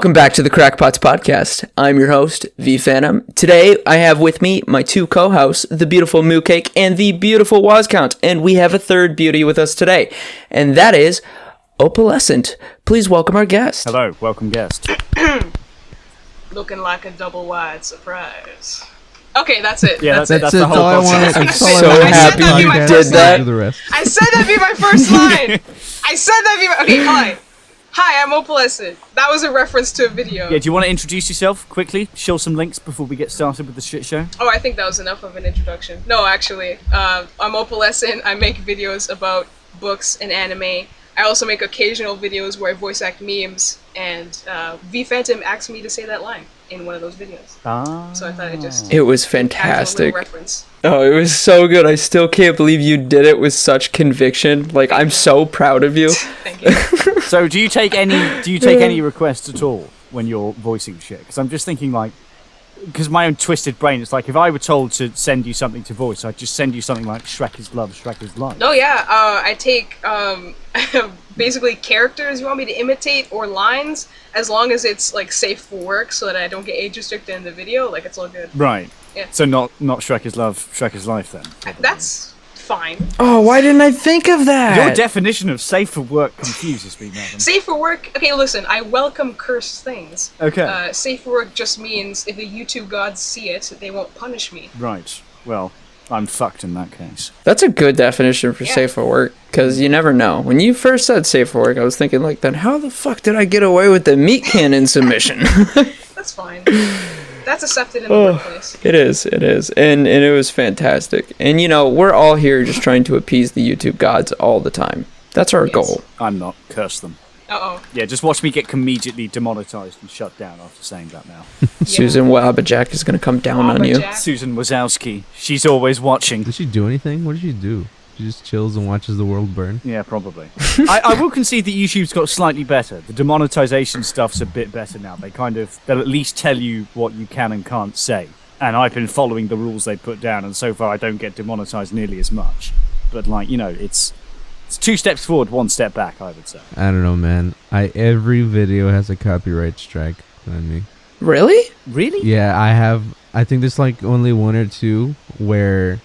Welcome back to the Krakpot podcast. I'm your host, V Phantom. Today, I have with me my two co-hosts, the beautiful Moocake and the beautiful Woz Count, and we have a third beauty with us today, and that is Opalescent. Please welcome our guest. Hello, welcome guest. Looking like a double wide surprise. Okay, that's it. Yeah, that's That's the whole all I concept. wanted. I'm so happy you did that. I said that'd be my first line. Okay, hi, I'm Opalescent. That was a reference to a video. Yeah, do you want to introduce yourself quickly? Show some links before we get started with the shit show. Oh, I think that was enough of an introduction. No, actually, I'm Opalescent. I make videos about books and anime. I also make occasional videos where I voice act memes, and V Phantom asked me to say that line in one of those videos. So I thought I'd just... It was fantastic. Oh, it was so good. I still can't believe you did it with such conviction. Like, I'm so proud of you. Thank you. So, do you take any requests at all when you're voicing shit? Because I'm just thinking, like, because my own twisted brain, it's like if I were told to send you something to voice, I'd just send you something like Shrek is love, Shrek is life. Oh yeah, I take basically characters you want me to imitate or lines, as long as it's like safe for work, so that I don't get age restricted in the video. Like, it's all good. Right. Yeah. So not Shrek is love, Shrek is life then. That's fine. Oh, why didn't I think of that? Your definition of safe for work confuses me, Madam. Safe for work. Okay, listen. I welcome cursed things. Okay. Safe for work just means if the YouTube gods see it, they won't punish me. Right. Well, I'm fucked in that case. That's a good definition for safe for work, because you never know. When you first said safe for work, I was thinking like, then how the fuck did I get away with the meat cannon submission? That's fine. That's accepted in the workplace. It is, and it was fantastic. And you know, we're all here just trying to appease the YouTube gods all the time. That's our goal. I'm not. Curse them. Uh-oh. Yeah, just watch me get immediately demonetized and shut down after saying that now. Susan Wabajak is going to come down on you. Susan Wazowski. She's always watching. Did she do anything? What did she do? She just chills and watches the world burn? Yeah, probably. I will concede that YouTube's got slightly better. The demonetization stuff's a bit better now. They'll at least tell you what you can and can't say. And I've been following the rules they put down, and so far I don't get demonetized nearly as much. But, like, you know, it's 2 steps forward, 1 step back, I would say. I don't know, man. Every video has a copyright strike on me. Really? Really? Yeah, I think there's like only 1 or 2 where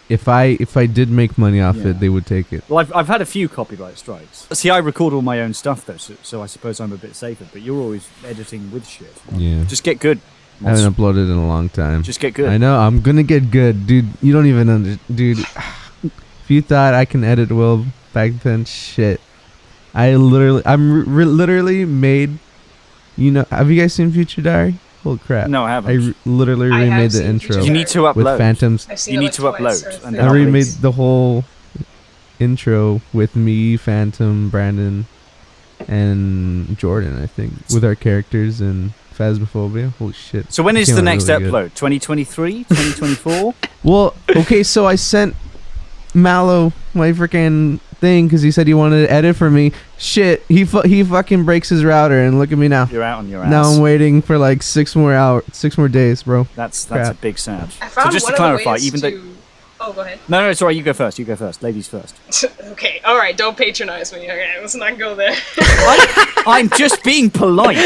if I did make money off it, they would take it. Well, I've had a few copyright strikes. See, I record all my own stuff, though, so I suppose I'm a bit safer. But you're always editing with shit. Yeah. Just get good. I haven't uploaded in a long time. Just get good. I know, I'm gonna get good. Dude, you don't even dude, if you thought I can edit well back then, shit. Literally made, you know, have you guys seen Future Diary? Holy crap. No, I haven't. Literally remade the intro. You need to upload. With Phantoms. You need to upload. And I remade the whole intro with me, Phantom, Brandon, and Jordan, I think, with our characters and Phasmophobia. Holy shit. So when is the next really upload? 2023? 2024? Well, okay, so I sent Mallow my freaking thing because he said he wanted to edit for me. Shit, he fucking breaks his router, and look at me now. You're out on your ass. Now I'm waiting for like 6 more days, bro. That's a big sad. So just to clarify, even though... Oh, go ahead. No, it's alright, you go first. Ladies first. Okay, alright, don't patronize me. Okay, let's not go there. I'm just being polite.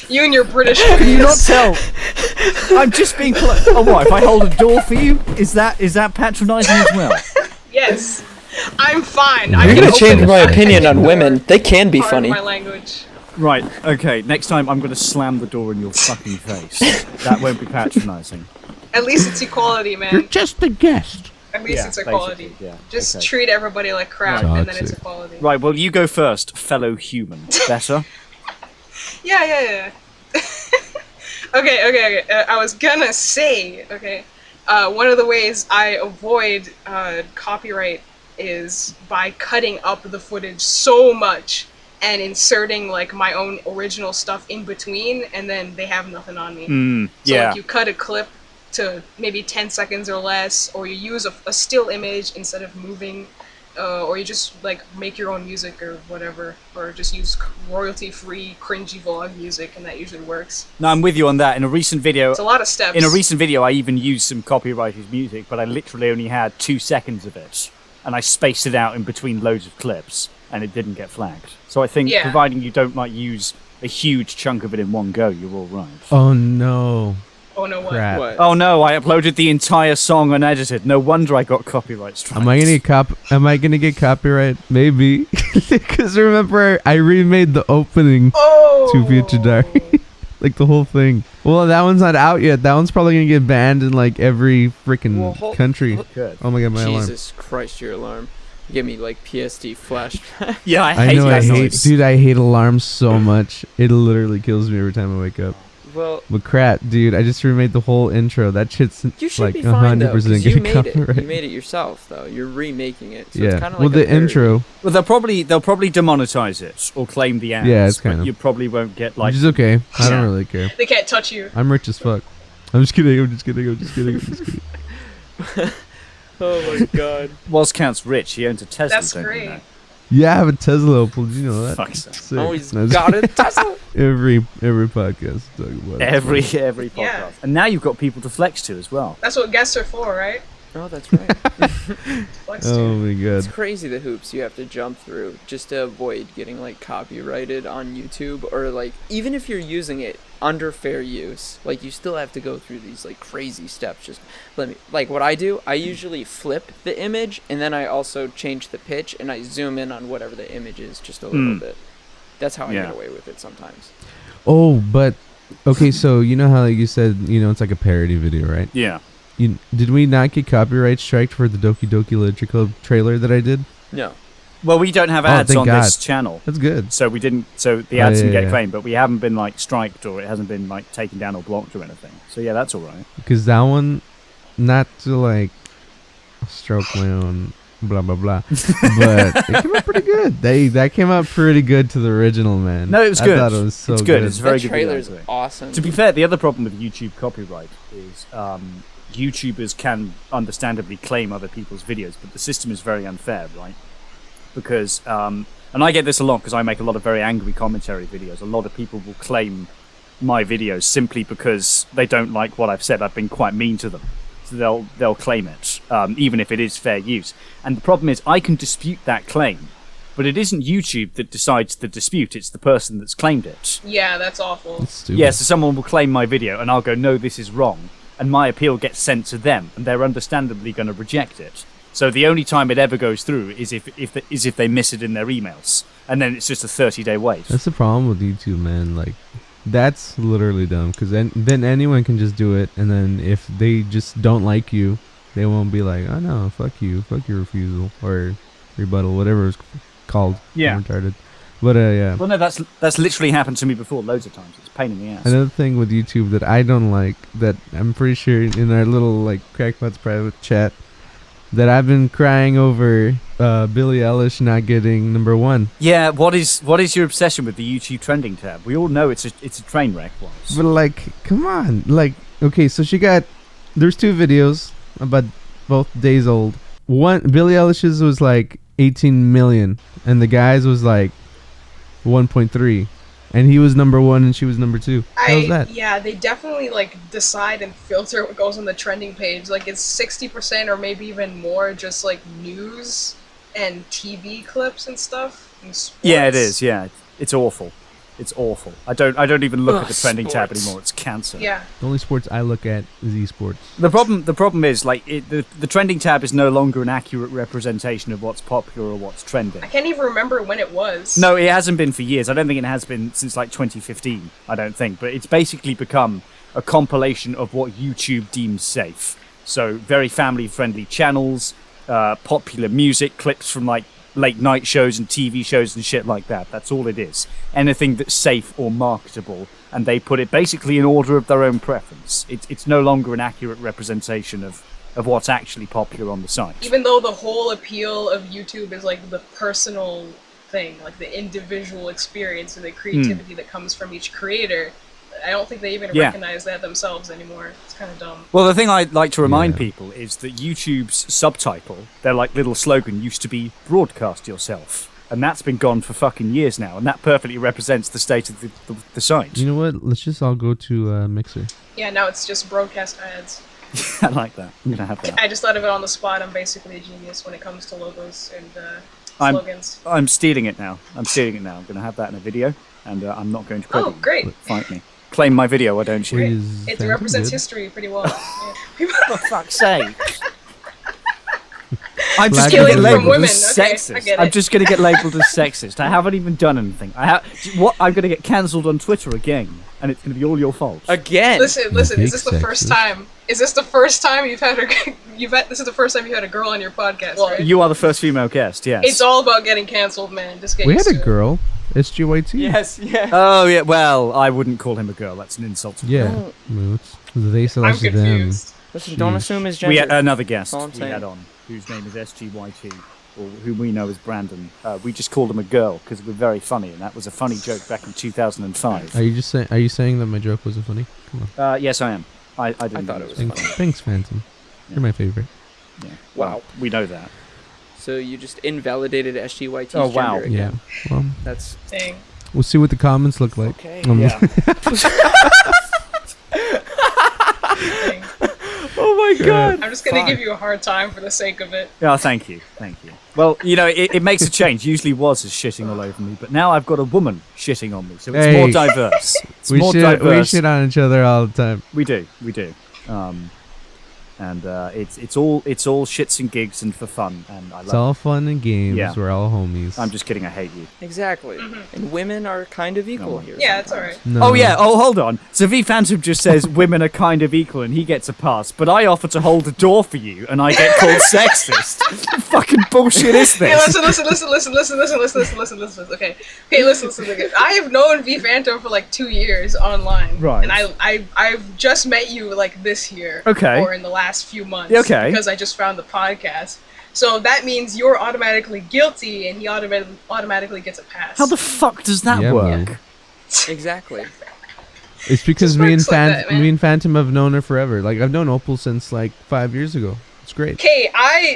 You and your British Can you not tell? I'm just being polite. Oh, what? If I hold a door for you, is that patronizing as well? Yes. I'm fine. I'm going to change my opinion on women. They can be funny. My language. Right, okay. Next time I'm going to slam the door in your fucking face. That won't be patronizing. At least it's equality, man. You're just a guest. At least it's equality. Yeah, just treat everybody like crap, and then it's equality. Right, well, you go first, fellow human. Better? Yeah. Okay. I was gonna say, one of the ways I avoid copyright is by cutting up the footage so much and inserting like my own original stuff in between, and then they have nothing on me. So like you cut a clip to maybe 10 seconds or less, or you use a still image instead of moving, or you just like make your own music or whatever, or just use royalty-free cringy vlog music, and that usually works. No, I'm with you on that. In a recent video, it's a lot of steps. In a recent video, I even used some copyrighted music, but I literally only had 2 seconds of it. and I spaced it out in between loads of clips, and it didn't get flagged. So I think, Yeah. providing you don't like use a huge chunk of it in one go, you're all right. Oh no. Oh no, what? Crap. What? Oh no, I uploaded the entire song unedited. No wonder I got copyright strikes. Am I gonna get copyright? Maybe. Because remember, I remade the opening Oh! to Future Diary. Like the whole thing. Well, that one's not out yet. That one's probably gonna get banned in like every freaking country. Good. Oh my god, my alarm. Jesus Christ, your alarm. Give me like PSD flashback. Yeah, I I hate know, that I hate, noise. dude, I hate alarms so much. It literally kills me every time I wake up. Well, But crap, dude, I just remade the whole intro. That shit's you should like be fine though, 100% 'cause you getting made it. copyright. You made it yourself though. You're remaking it. So Yeah. it's kind of like Well, a the parody. intro, Well, they'll probably demonetize it or claim the ads. Yeah, it's but kind of- you probably won't get like. which is okay. I don't Yeah. really care. They can't touch you. I'm rich as fuck. I'm just kidding. I'm just kidding. I'm just kidding. I'm just kidding. Oh my god. Woz Count's rich. He owns a Tesla. That's don't you great. know? Yeah, I have a Tesla Opal. Did you know that? Fuck's sake. Sick. Always No, got it. Tesla. every podcast talk about it. Every podcast. Yeah. And now you've got people to flex to as well. That's what guests are for, right? Oh, that's right. Flex Oh to. my It's god. crazy the hoops you have to jump through just to avoid getting like copyrighted on YouTube, or like even if you're using it under fair use, like you still have to go through these like crazy steps. Just like what I do, I usually flip the image and then I also change the pitch and I zoom in on whatever the image is just a little bit. That's how I Yeah. get away with it sometimes. Oh, but okay. So you know how like, you said it's like a parody video, right? Yeah. Did we not get copyright striked for the Doki Doki Literature Club trailer that I did? No. Well, we don't have Oh, ads thank on God. this channel. That's good. So we didn't. So the ads didn't yeah, get yeah. claimed, but we haven't been like striked or it hasn't been like taken down or blocked or anything. So yeah, that's all right. Because that one, not to like stroke my own blah blah blah, but it came out pretty good. That came out pretty good to the original, man. No, it was I good. thought it was so It's good. good. It's very That good. trailer's video, awesome. To be fair, the other problem with YouTube copyright is YouTubers can understandably claim other people's videos, but the system is very unfair, right? Because, and I get this a lot because I make a lot of very angry commentary videos. A lot of people will claim my videos simply because they don't like what I've said. I've been quite mean to them. So they'll claim it, even if it is fair use. And the problem is I can dispute that claim, but it isn't YouTube that decides the dispute, it's the person that's claimed it. Yeah, that's awful. It's stupid. Yeah, so someone will claim my video, and I'll go, no, this is wrong, and my appeal gets sent to them, and they're understandably going to reject it. So the only time it ever goes through is if they miss it in their emails, and then it's just a 30-day wait. That's the problem with YouTube, man. Like, that's literally dumb. Because then anyone can just do it, and then if they just don't like you, they won't be like, oh no, fuck you, fuck your refusal or rebuttal, whatever it's called. Yeah. I'm retarded. But yeah. Well, no, that's literally happened to me before loads of times. It's a pain in the ass. Another thing with YouTube that I don't like, that I'm pretty sure in our little like Krakpot's private chat, that I've been crying over Billie Eilish not getting number 1. Yeah, what is your obsession with the YouTube trending tab? We all know it's a train wreck. But like, come on, like, okay, so there's 2 videos about both days old. One, Billie Eilish's was like 18 million, and the guy's was like 1.3, and he was number 1 and she was number 2. How's that? Yeah, they definitely like decide and filter what goes on the trending page. Like it's 60% or maybe even more just like news and TV clips and stuff. And sports. Yeah, it is. Yeah, it's awful. It's awful. I don't even look at the trending tab sports. anymore. It's cancer. Yeah. The only sports I look at is esports. The problem is like the trending tab is no longer an accurate representation of what's popular or what's trending. I can't even remember when it was. No, it hasn't been for years. I don't think it has been since like 2015. I don't think, but it's basically become a compilation of what YouTube deems safe. So very family-friendly channels, popular music, clips from like late night shows and TV shows and shit like that. That's all it is. Anything that's safe or marketable, and they put it basically in order of their own preference. It's no longer an accurate representation of what's actually popular on the site. Even though the whole appeal of YouTube is like the personal thing, like the individual experience and the creativity that comes from each creator, I don't think they even recognize that themselves anymore. It's kind of dumb. Well, the thing I'd like to remind people is that YouTube's subtitle, their like little slogan, used to be "Broadcast yourself," and that's been gone for fucking years now, and that perfectly represents the state of the site. You know what? Let's just all go to Mixer. Yeah, now it's just broadcast ads. I like that. I'm gonna have that. I just thought of it on the spot. I'm basically a genius when it comes to logos and slogans. I'm stealing it now. I'm gonna have that in a video, and I'm not going to credit you. Great. Fight me. Claim my video, why don't you? It represents history pretty well. Yeah. For fuck's sake. I'm Flag just going to Stealing get from labelled women. as Okay, I sexist. get I'm it. just going to get labelled as sexist. I haven't even done anything. I'm going to get cancelled on Twitter again, and it's going to be all your fault. Again. Listen. Big Is this the first sexist. time? Is this the first time you've had This is the first time you had a girl on your podcast, right? You are the first female guest, yes. It's all about getting canceled, man. Just get We had used a to it. girl, SGYT. Yes, yes. Oh, yeah, well, I wouldn't call him a girl. That's an insult to Yeah. Oh. No, it's they I'm slash them. confused. Listen, don't Sheesh. assume his We gender. had another guest All I'm we saying. had on, whose name is SGYT, or whom we know as Brandon. We just called him a girl because we're very funny, and that was a funny joke back in 2005. Are you just saying? Are you saying that my joke wasn't funny? Come on. Yes, I am. I didn't thought know it was Thanks, funny. thanks, Phantom. You're my favorite. Yeah. Wow. Well, we know that. So you just invalidated SGYT's Oh, wow. gender Yeah. again. Well, That's Dang. we'll see what the comments look like. okay. Yeah. Dang. Oh my god. I'm just gonna Fine. give you a hard time for the sake of it. Oh, thank you. Well, it makes a change. Usually Woz is shitting all over me, but now I've got a woman shitting on me, so it's Hey. more diverse. It's We more shit, diverse. we shit on each other all the time. We do. And it's all shits and gigs and for fun, and I It's love all fun and games. Yeah. We're all homies. I'm just kidding. I hate you. Exactly. And women are kind of equal No. here. Yeah, it's sometimes. alright. No. Oh yeah. Oh, hold on. So V Phantom just says women are kind of equal, and he gets a pass. But I offer to hold the door for you, and I get called sexist. What fucking bullshit is Hey, this? listen. Okay, listen. Okay. I have known V Phantom for like 2 years online, Right. And I've just met you like this year, Okay. or in the last few months, Okay. because I just found the podcast. So that means you're automatically guilty, and he automatically gets a pass. How the fuck does that Yeah, work? man. Exactly. It's because Just me and works like that, man. me and Phantom have known her forever. Like I've known Opal since like 5 years ago. It's great. Okay,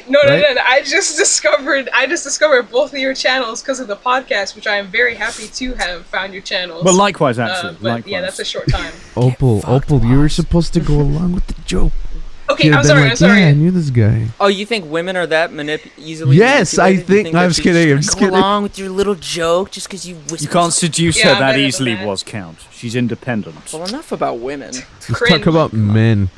no, Right? I just discovered both of your channels because of the podcast, which I am very happy to have found your channels. Well, likewise, actually. but likewise. yeah, that's a short time. Opal, you were supposed to go along with the joke. Okay, You'd I'm have sorry. been like, yeah, I knew this guy. Oh, you think women are that easily Yes, I manipulated? You think- I that was she's kidding, I'm just just gonna kidding. Go along with your little joke just because you whisper. You can't seduce Yeah, her I'm that better than easily, that. Woz Count. She's independent. Well, enough about women. Let's Cringe. talk about men.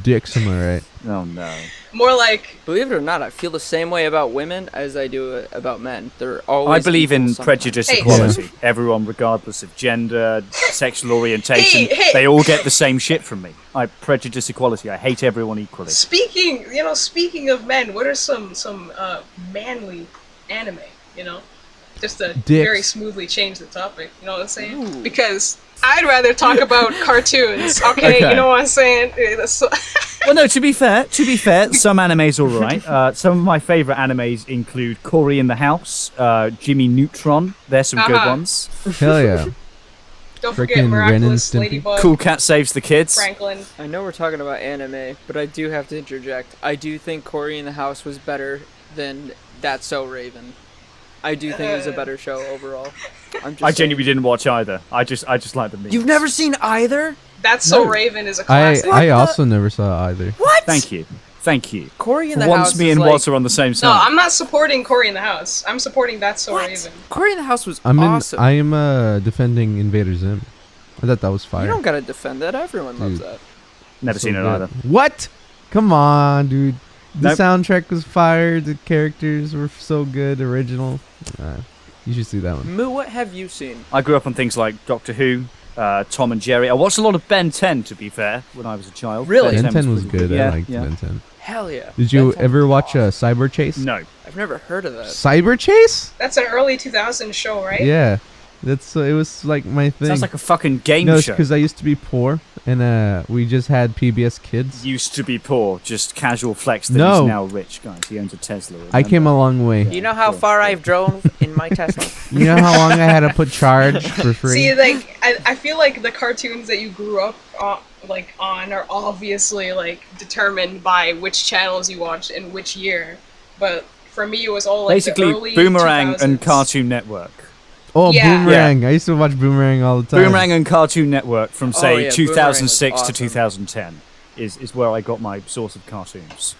Dicks, am I right? Oh no. More like Believe it or not, I feel the same way about women as I do about men. They're always. I believe equal in sometimes. prejudice Hey. equality. Everyone, regardless of gender, sexual orientation, Hey. they all get the same shit from me. I prejudice equality. I hate everyone equally. speaking of men, what are some manly anime? Just to Dicks. very smoothly change the topic. You know what I'm saying? Ooh. Because I'd rather talk about cartoons. Okay, Okay. you know what I'm saying? So- Well, no. To be fair, some animes all right. Some of my favorite animes include Cory in the House, Jimmy Neutron. There's some good Uh-huh. ones. Hell yeah. Don't forget Frickin' Ren and Miraculous Stimpy. Ladybug, Cool Cat Saves the Kids. Franklin. I know we're talking about anime, but I do have to interject. I do think Cory in the House was better than That's So Raven. I do think it was a better show overall. I'm just I saying. genuinely didn't watch either. I just like the memes. You've never seen either? That's So No. Raven is a I classic. I also never saw either. What? Thank you. Cory in the Once House me is and like, Woz are on the same No, side. I'm not supporting Cory in the House. I'm supporting That's So What? Raven. Cory in the House was I awesome. am defending Invader Zim. I thought that was fire. You don't gotta defend that. Everyone loves Dude. that. Never So seen it good. either. What? Come on, dude. The Nope. soundtrack was fire. The characters were so good, original. You should see that one. Moo, what have you seen? I grew up on things like Doctor Who, Tom and Jerry. I watched a lot of Ben 10, to be fair, when I was a child. Really? Ben 10 was pretty good. Yeah, I liked yeah. Ben 10. Hell yeah. Did you That's ever watch awesome. Cyber Chase? No. I've never heard of that. Cyber Chase? That's an early 2000s show, right? Yeah. That's it was like my thing. Sounds like a fucking game no, it's show. because I used to be poor and we just had PBS Kids. Used to be poor, just casual flex that No. he's now rich, guys. He owns a Tesla. I came a long way. You know how far I've drove in my Tesla? You know how long I had to put charge for free? See, like, I feel like the cartoons that you grew up on are obviously like determined by which channels you watched in which year. But for me, it was all like Basically, the early Boomerang 2000s. and Cartoon Network. Oh, Yeah. Boomerang. I used to watch Boomerang all the time. Boomerang and Cartoon Network from, say, yeah, 2006 Boomerang to was awesome. 2010. is where I got my source of cartoons.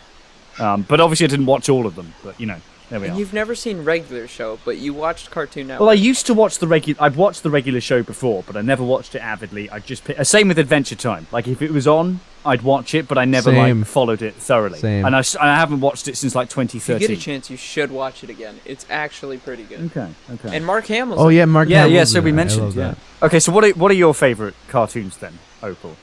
But obviously I didn't watch all of them, but there we And are. you've never seen regular show, but you watched Cartoon Network. Well, I used to watch I've watched the regular show before, but I never watched it avidly. I just same with Adventure Time. Like if it was on, I'd watch it, but I never followed it thoroughly. Same. And I haven't watched it since like 2013. If you get a chance, you should watch it again. It's actually pretty good. Okay. And Mark Hamill's. Oh yeah, Mark. Yeah. Hamill's So we in it. I mentioned. love Yeah. that. Okay. So what are your favorite cartoons then, Opal?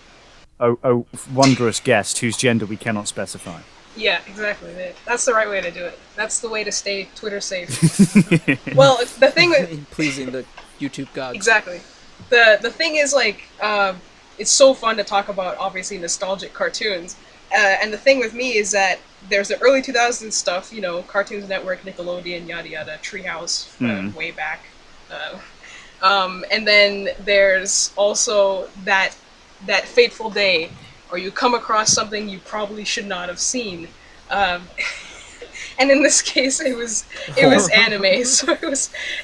Oh, wondrous guest whose gender we cannot specify. Yeah, exactly. That's the right way to do it. That's the way to stay Twitter safe. Well, the thing with pleasing the YouTube gods. exactly, the thing is like, it's so fun to talk about obviously nostalgic cartoons, and the thing with me is that there's the early 2000s stuff, Cartoon Network, Nickelodeon, yada yada, Treehouse, way back, and then there's also that fateful day. Or you come across something you probably should not have seen, and in this case, it was anime. So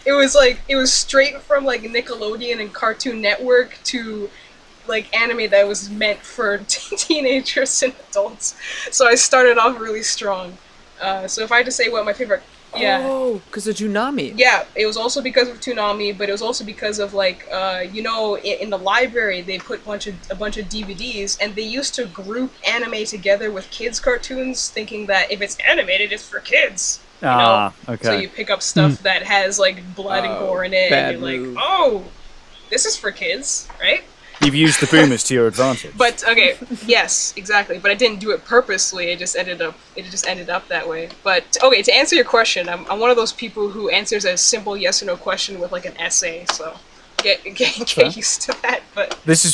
it was straight from like Nickelodeon and Cartoon Network to like anime that was meant for teenagers and adults. So I started off really strong. So if I had to say what my favorite. Yeah. Oh, because of Toonami. Yeah, it was also because of Toonami, but it was also because of like, in the library they put a bunch of DVDs, and they used to group anime together with kids' cartoons, thinking that if it's animated, it's for kids. Okay. So you pick up stuff that has like blood and gore in it, and you're move. like, oh, this is for kids, right? You've used the boomers to your advantage. But okay, yes, exactly. But I didn't do it purposely. It just ended up that way. But okay, to answer your question, I'm one of those people who answers a simple yes or no question with like an essay. So get used to that. But this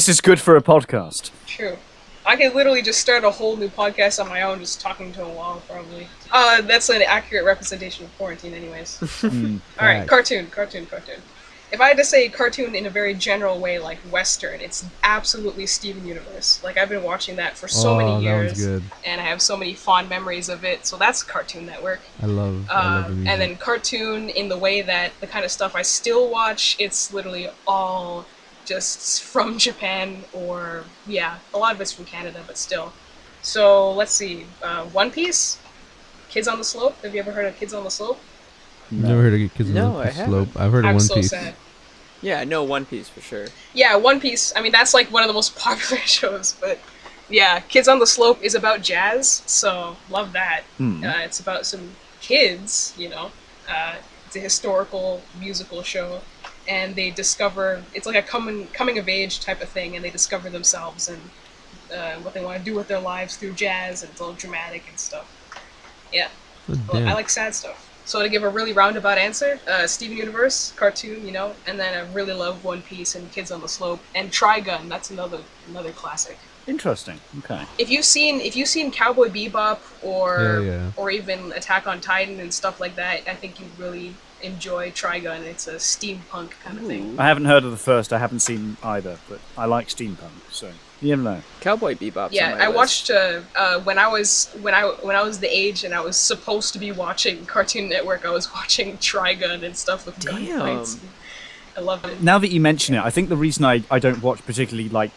is good for a podcast. True. I could literally just start a whole new podcast on my own, just talking to a wall, probably. That's an accurate representation of quarantine, anyways. All right, cartoon. If I had to say cartoon in a very general way, like Western, it's absolutely Steven Universe. Like, I've been watching that for so many years, that was good. and I have so many fond memories of it, so that's Cartoon Network. I love the music. And then cartoon in the way that the kind of stuff I still watch, it's literally all just from Japan, or, yeah, a lot of it's from Canada, but still. So, let's see, One Piece? Kids on the Slope? Have you ever heard of Kids on the Slope? Never heard of Kids No, on I the haven't. Slope. I've heard of I'm One so Piece. sad. Yeah, no, One Piece for sure. Yeah, One Piece. I mean, that's like one of the most popular shows, but yeah, Kids on the Slope is about jazz, so love that. It's about some kids, it's a historical musical show, and they discover, it's like a coming of age type of thing, and they discover themselves and what they want to do with their lives through jazz, and it's all dramatic and stuff. Yeah, well, I like sad stuff. So to give a really roundabout answer, Steven Universe, cartoon, and then I really love One Piece and Kids on the Slope and Trigun. That's another classic. Interesting. Okay. If you've seen Cowboy Bebop or even Attack on Titan and stuff like that, I think you'd really enjoy Trigun. It's a steampunk kind of thing. I haven't heard of the first. I haven't seen either, but I like steampunk, so you never know. Cowboy Bebop's Yeah, on my I list. watched when I was the age and I was supposed to be watching Cartoon Network. I was watching Trigun and stuff with gunfights. I loved it. Now that you mention it, I think the reason I don't watch particularly, like,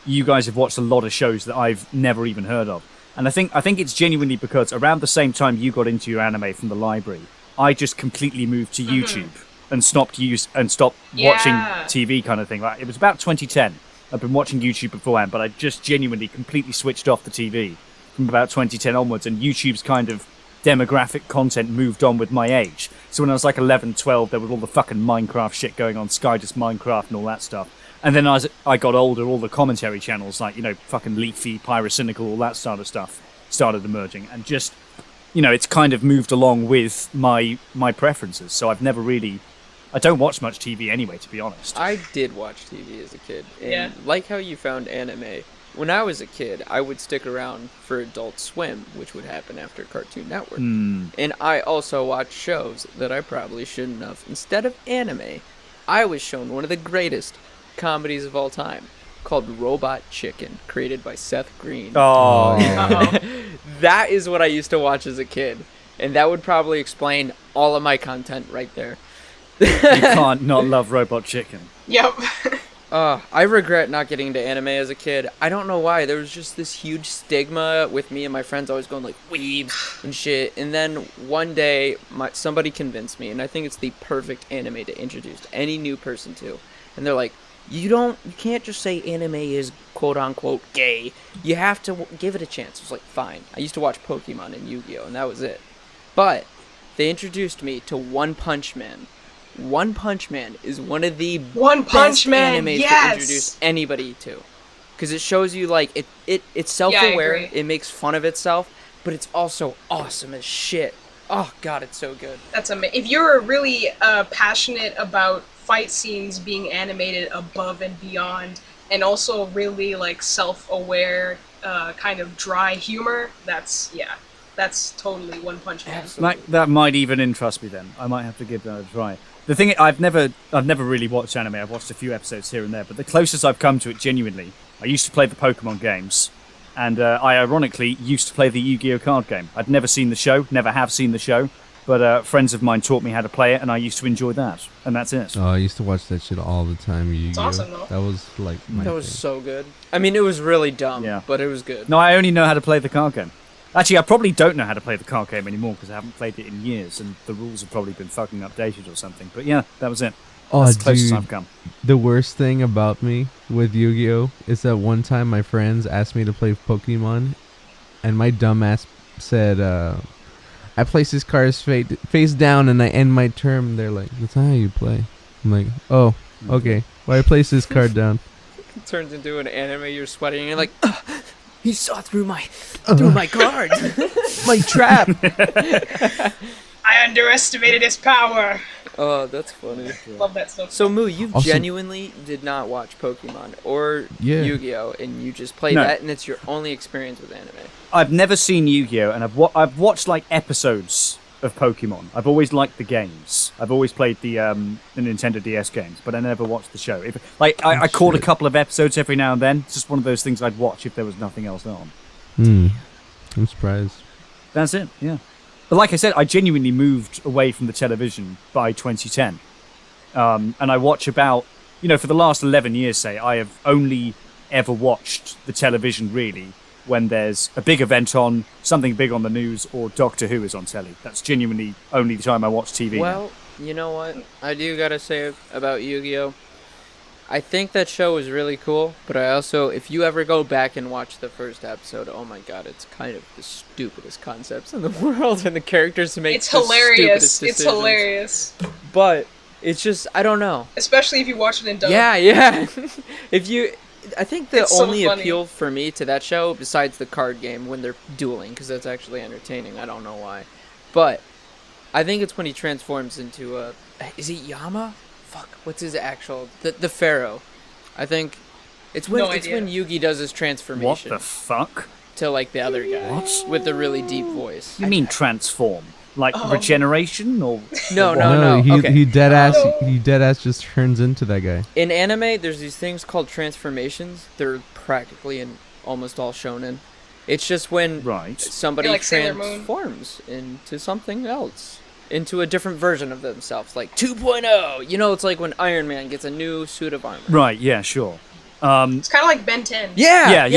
you guys have watched a lot of shows that I've never even heard of, and I think it's genuinely because around the same time you got into your anime from the library, I just completely moved to YouTube and stopped watching TV kind of thing. Like, it was about 2010. I've been watching YouTube beforehand, but I just genuinely completely switched off the TV from about 2010 onwards, and YouTube's kind of demographic content moved on with my age. So when I was like 11, 12, there was all the fucking Minecraft shit going on, Sky Just Minecraft and all that stuff. And then as I got older, all the commentary channels like, fucking Leafy, Pyrocynical, all that sort of stuff started emerging. And just, it's kind of moved along with my preferences. So I've never really... I don't watch much TV anyway, to be honest. I did watch TV as a kid. And like how you found anime, when I was a kid, I would stick around for Adult Swim, which would happen after Cartoon Network. And I also watched shows that I probably shouldn't have. Instead of anime, I was shown one of the greatest comedies of all time, called Robot Chicken, created by Seth Green. Oh. That is what I used to watch as a kid. And that would probably explain all of my content right there. You can't not love Robot Chicken. Yep. I regret not getting into anime as a kid. I don't know why. There was just this huge stigma with me and my friends always going like weeb and shit. And then one day, somebody convinced me, and I think it's the perfect anime to introduce any new person to. And they're like, you can't just say anime is quote unquote gay. You have to give it a chance. I was like, fine. I used to watch Pokemon and Yu-Gi-Oh, and that was it. But they introduced me to One Punch Man. One Punch Man is one of the best animes to introduce anybody to, because it shows you like it's self-aware. It makes fun of itself, but it's also awesome as shit. Oh god, it's so good. That's amazing. If you're really passionate about fight scenes being animated above and beyond, and also really like self-aware, kind of dry humor, that's totally One Punch Man. That might even interest me then. I might have to give that a try. The thing, I've never really watched anime. I've watched a few episodes here and there, but the closest I've come to it genuinely, I used to play the Pokemon games, and I ironically used to play the Yu-Gi-Oh card game. I'd never seen the show, never have seen the show, but friends of mine taught me how to play it, and I used to enjoy that, and that's it. Oh, I used to watch that shit all the time. Yu-Gi-Oh. It's awesome, though. That was like my That was thing. so good. I mean, it was really dumb, but it was good. No, I only know how to play the card game. Actually, I probably don't know how to play the card game anymore because I haven't played it in years, and the rules have probably been fucking updated or something. But yeah, that was it. Oh, That's the closest dude, I've come. the worst thing about me with Yu-Gi-Oh is that one time my friends asked me to play Pokemon, and my dumbass said, I place this card face down and I end my turn. They're like, that's not how you play. I'm like, oh, okay. Well, I place this card down. It turns into an anime. You're sweating, and you're like, he saw through my card. My trap. I underestimated his power. Oh, that's funny. Love that stuff. So, Moo, you Also- genuinely did not watch Pokemon or Yu-Gi-Oh, and you just play that, and it's your only experience with anime. I've never seen Yu-Gi-Oh, and I've watched like episodes of Pokemon. I've always liked the games. I've always played the Nintendo DS games, but I never watched the show. I caught a couple of episodes every now and then. It's just one of those things I'd watch if there was nothing else on. I'm surprised. That's it, yeah. But like I said, I genuinely moved away from the television by 2010. And I watch about, for the last 11 years, say, I have only ever watched the television, really, when there's a big event on, something big on the news, or Doctor Who is on telly. That's genuinely only the time I watch TV. Well, you know what? I do gotta say about Yu-Gi-Oh! I think that show was really cool, but I also, if you ever go back and watch the first episode, oh my god, it's kind of the stupidest concepts in the world, and the characters make It's hilarious. It's hilarious. But it's just, I don't know. Especially if you watch it in dub. Yeah. I think the It's so only funny. appeal for me to that show, besides the card game when they're dueling, because that's actually entertaining, I don't know why, but I think it's when he transforms into is he Yama? Fuck, what's his actual... The Pharaoh. I think it's when when Yugi does his transformation. What the fuck? To, like, the other guy. What? With the really deep voice. You mean transform? Like regeneration, or... No. He dead ass just turns into that guy. In anime, there's these things called transformations. They're practically in almost all shonen. It's just when somebody like Sailor Moon. transforms into something else. Into a different version of themselves, like 2.0. It's like when Iron Man gets a new suit of armor. Right, yeah, sure. It's kind of like Ben 10. Yeah,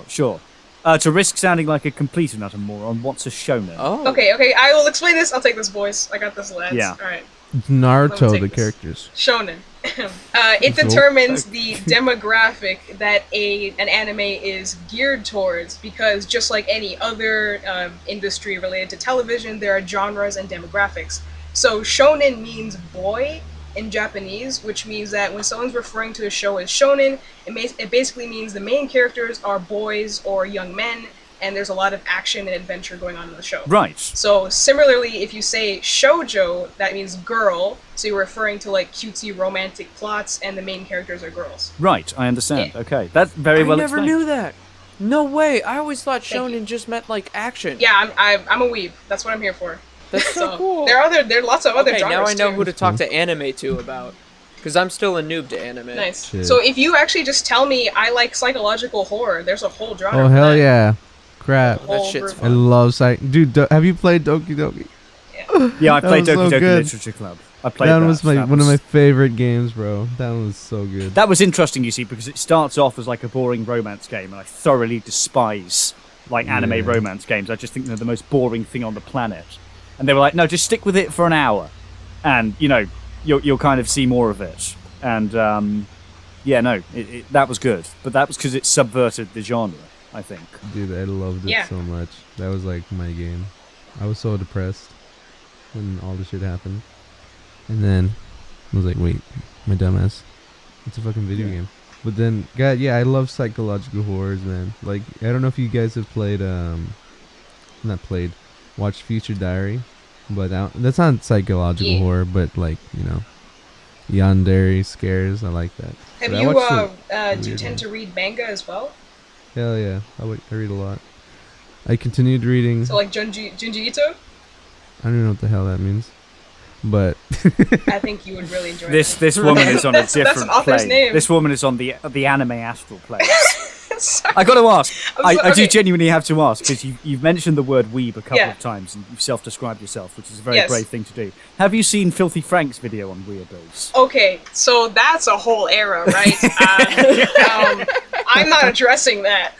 sure. To risk sounding like a complete and utter moron, what's a shonen? Oh. Okay, I will explain this. I'll take this, boys. I got this, lads. Yeah. Alright. Naruto, the characters. Shonen. It determines the demographic that an anime is geared towards, because just like any other industry related to television, there are genres and demographics. So shonen means boy in Japanese, which means that when someone's referring to a show as shonen, it basically means the main characters are boys or young men, and there's a lot of action and adventure going on in the show. Right. So similarly, if you say shoujo, that means girl, so you're referring to like cutesy romantic plots, and the main characters are girls. Right, I understand. Yeah. Okay, that's very well explained. I never knew that. No way. I always thought shonen just meant like action. Yeah, I'm a weeb. That's what I'm here for. That's so cool. There are lots of other genres. Now I know too. who to talk to anime to about. Because I'm still a noob to anime. Nice. Shit. So if you actually just tell me I like psychological horror, there's a whole genre. Oh, hell yeah. Crap. That shit's I fun. love Dude, have you played Doki Doki? Yeah, Yeah, I played That Doki was so Doki good. Literature Club. I played That that. was one of my favorite games, bro. That one was so good. That was interesting, you see, because it starts off as like a boring romance game, and I thoroughly despise like anime romance games. I just think they're the most boring thing on the planet. And they were like, no, just stick with it for an hour, and you'll kind of see more of it. And that was good, but that was because it subverted the genre, I think. Dude, I loved it so much. That was like my game. I was so depressed when all this shit happened. And then I was like, wait, my dumbass. It's a fucking video game. But then, God, I love psychological horrors, man. Like, I don't know if you guys have played, watched Future Diary. But that's not psychological horror, but like, yandere scares. I like that. Do you tend to read manga as well? Hell yeah. I read a lot. I continued reading. So like Junji Ito? I don't know what the hell that means. But I think you would really enjoy this. This woman is on a different that's an author's plane. name. This woman is on the anime astral plane. I got to ask. I do genuinely have to ask, because you've mentioned the word weeb a couple of times, and you've self-described yourself, which is a very brave thing to do. Have you seen Filthy Frank's video on weeaboos? Okay, so that's a whole era, right? I'm not addressing that.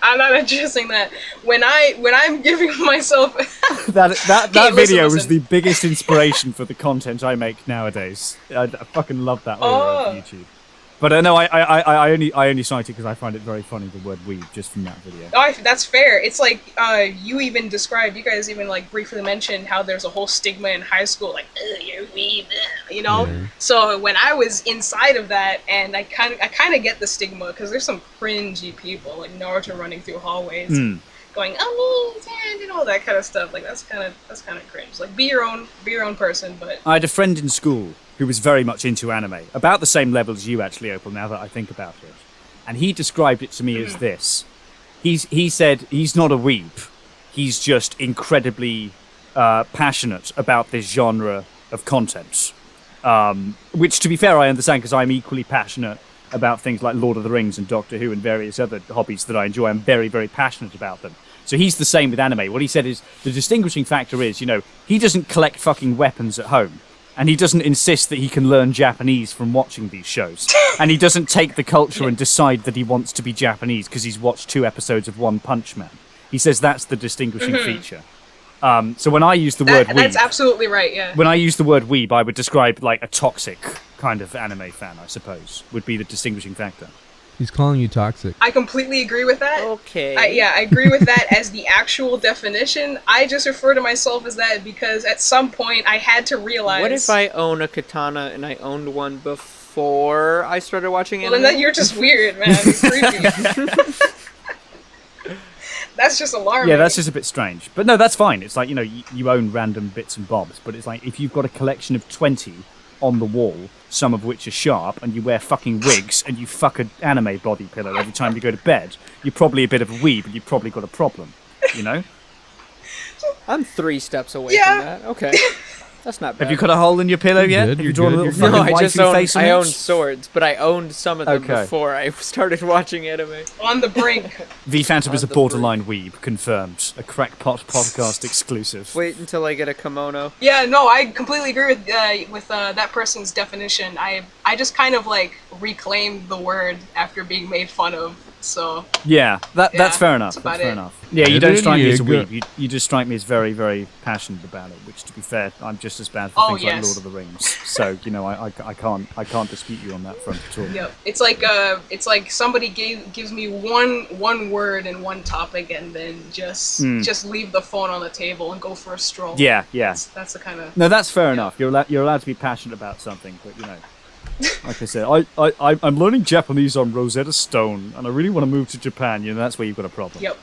I'm not addressing that. When I'm giving myself that video was the biggest inspiration for the content I make nowadays. I fucking love that video on YouTube. But no, I only cite it because I find it very funny, the word weeb, just from that video. Oh, that's fair. It's like you guys even like briefly mentioned how there's a whole stigma in high school, like, you're weeb, Yeah. So when I was inside of that, and I kind of get the stigma, because there's some cringy people like Naruto running through hallways, going, oh, me, and all that kind of stuff. Like that's kind of cringe. Like be your own person. But I had a friend in school who was very much into anime, about the same level as you actually, Opal, now that I think about it. And he described it to me as this. He said he's not a weeb, he's just incredibly passionate about this genre of content. Which, to be fair, I understand, because I'm equally passionate about things like Lord of the Rings and Doctor Who and various other hobbies that I enjoy. I'm very, very passionate about them. So he's the same with anime. What he said is, the distinguishing factor is, he doesn't collect fucking weapons at home. And he doesn't insist that he can learn Japanese from watching these shows. And he doesn't take the culture and decide that he wants to be Japanese because he's watched 2 episodes of One Punch Man. He says that's the distinguishing feature. So when I use the word weeb... That's absolutely right, yeah. When I use the word weeb, I would describe like a toxic kind of anime fan, I suppose, would be the distinguishing factor. He's calling you toxic. I completely agree with that. Okay. I agree with that as the actual definition. I just refer to myself as that because at some point I had to realize... What if I own a katana and I owned one before I started watching anime? Well, then you're just weird, man. You're creepy. That's just alarming. Yeah, that's just a bit strange. But no, that's fine. It's like, you own random bits and bobs, but it's like if you've got a collection of 20 on the wall, some of which are sharp, and you wear fucking wigs, and you fuck an anime body pillow every time you go to bed, you're probably a bit of a weeb, and you've probably got a problem, I'm 3 steps away from that. Okay. That's not bad. Have you got a hole in your pillow yet? Have you drawn a little fucking waifu face on it? I own swords, but I owned some of them before I started watching anime. On the brink. The Phantom is a borderline weeb, confirmed. A Krakpot podcast exclusive. Wait until I get a kimono. Yeah, no, I completely agree with that person's definition. I just kind of like reclaimed the word after being made fun of. So yeah, that's fair enough. That's fair enough. Yeah, you don't strike me as a weeb. You just strike me as very, very passionate about it. Which, to be fair, I'm just as bad for things like Lord of the Rings. So I can't dispute you on that front at all. Yep. It's like somebody gives me one word and one topic, and then just leave the phone on the table and go for a stroll. Yeah. That's the kind of. No, that's fair enough. You're allowed to be passionate about something, but like I said, I'm learning Japanese on Rosetta Stone, and I really want to move to Japan. That's where you've got a problem. Yep,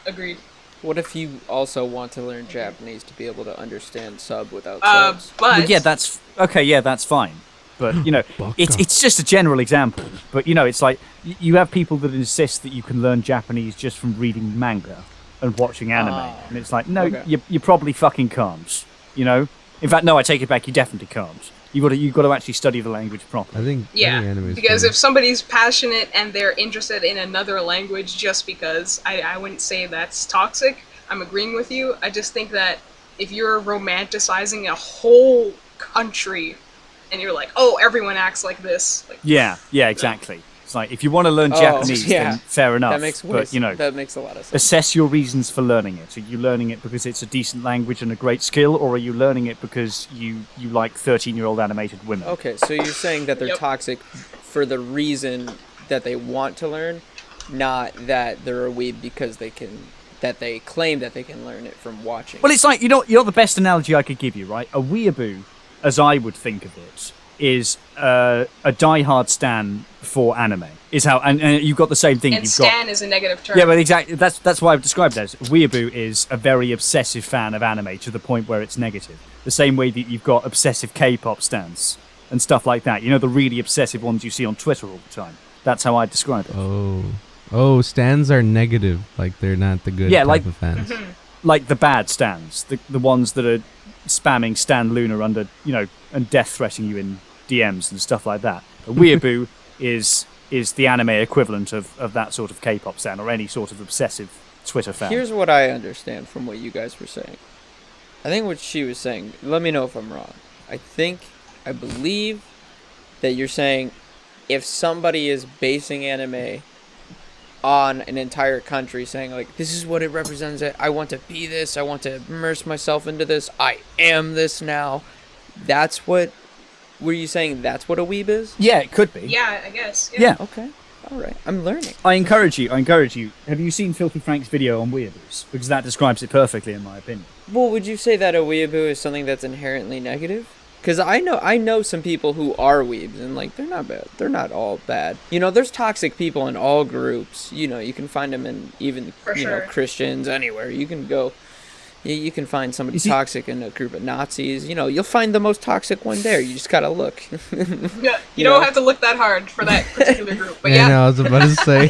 agreed. What if you also want to learn Japanese to be able to understand sub without subs? But yeah, that's okay. Yeah, that's fine. But it's just a general example. But it's like you have people that insist that you can learn Japanese just from reading manga and watching anime, and it's like no, you probably fucking can't. In fact, no, I take it back. You definitely can't. You've got to actually study the language properly. I think anime because if somebody's passionate and they're interested in another language just because, I wouldn't say that's toxic. I'm agreeing with you. I just think that if you're romanticizing a whole country, and you're like, oh, everyone acts like this. Like, Yeah, exactly. It's like, if you want to learn Japanese, then fair enough. That makes but, that makes a lot of sense. assess your reasons for learning it. Are you learning it because it's a decent language and a great skill, or are you learning it because you like 13-year-old animated women? Okay, so you're saying that they're toxic for the reason that they want to learn, not that they're a weeb because they claim that they can learn it from watching. Well, it's like, you know the best analogy I could give you, right? A weeaboo, as I would think of it, is a diehard stan for anime. Is how, and you've got the same thing. And stan is a negative term. Yeah, but exactly. That's why I've described it as weeaboo is a very obsessive fan of anime to the point where it's negative. The same way that you've got obsessive K-pop stans and stuff like that. You know, the really obsessive ones you see on Twitter all the time. That's how I describe it. Oh, stans are negative. Like, they're not the good type of fans. Like the bad stans, the ones that are spamming Stan Luna under, and death threatening you in DMs and stuff like that. A weeaboo is the anime equivalent of that sort of K-pop stan or any sort of obsessive Twitter fan. Here's what I understand from what you guys were saying. I think what she was saying, let me know if I'm wrong. I believe that you're saying if somebody is basing anime on an entire country, saying like, this is what it represents, I want to be this, I want to immerse myself into this, I am this now. Were you saying that's what a weeb is? Yeah, it could be. Yeah, I guess. Yeah. Okay. All right. I'm learning. I encourage you. Have you seen Filthy Frank's video on weeaboos? Because that describes it perfectly, in my opinion. Well, would you say that a weeaboo is something that's inherently negative? Because I know some people who are weebs, and like, they're not bad. They're not all bad. There's toxic people in all groups. You can find them in even Christians, anywhere. You can go. You can find somebody toxic in a group of Nazis. You'll find the most toxic one there. You just gotta look. Yeah, you don't have to look that hard for that particular group. But yeah, no, I was about to say.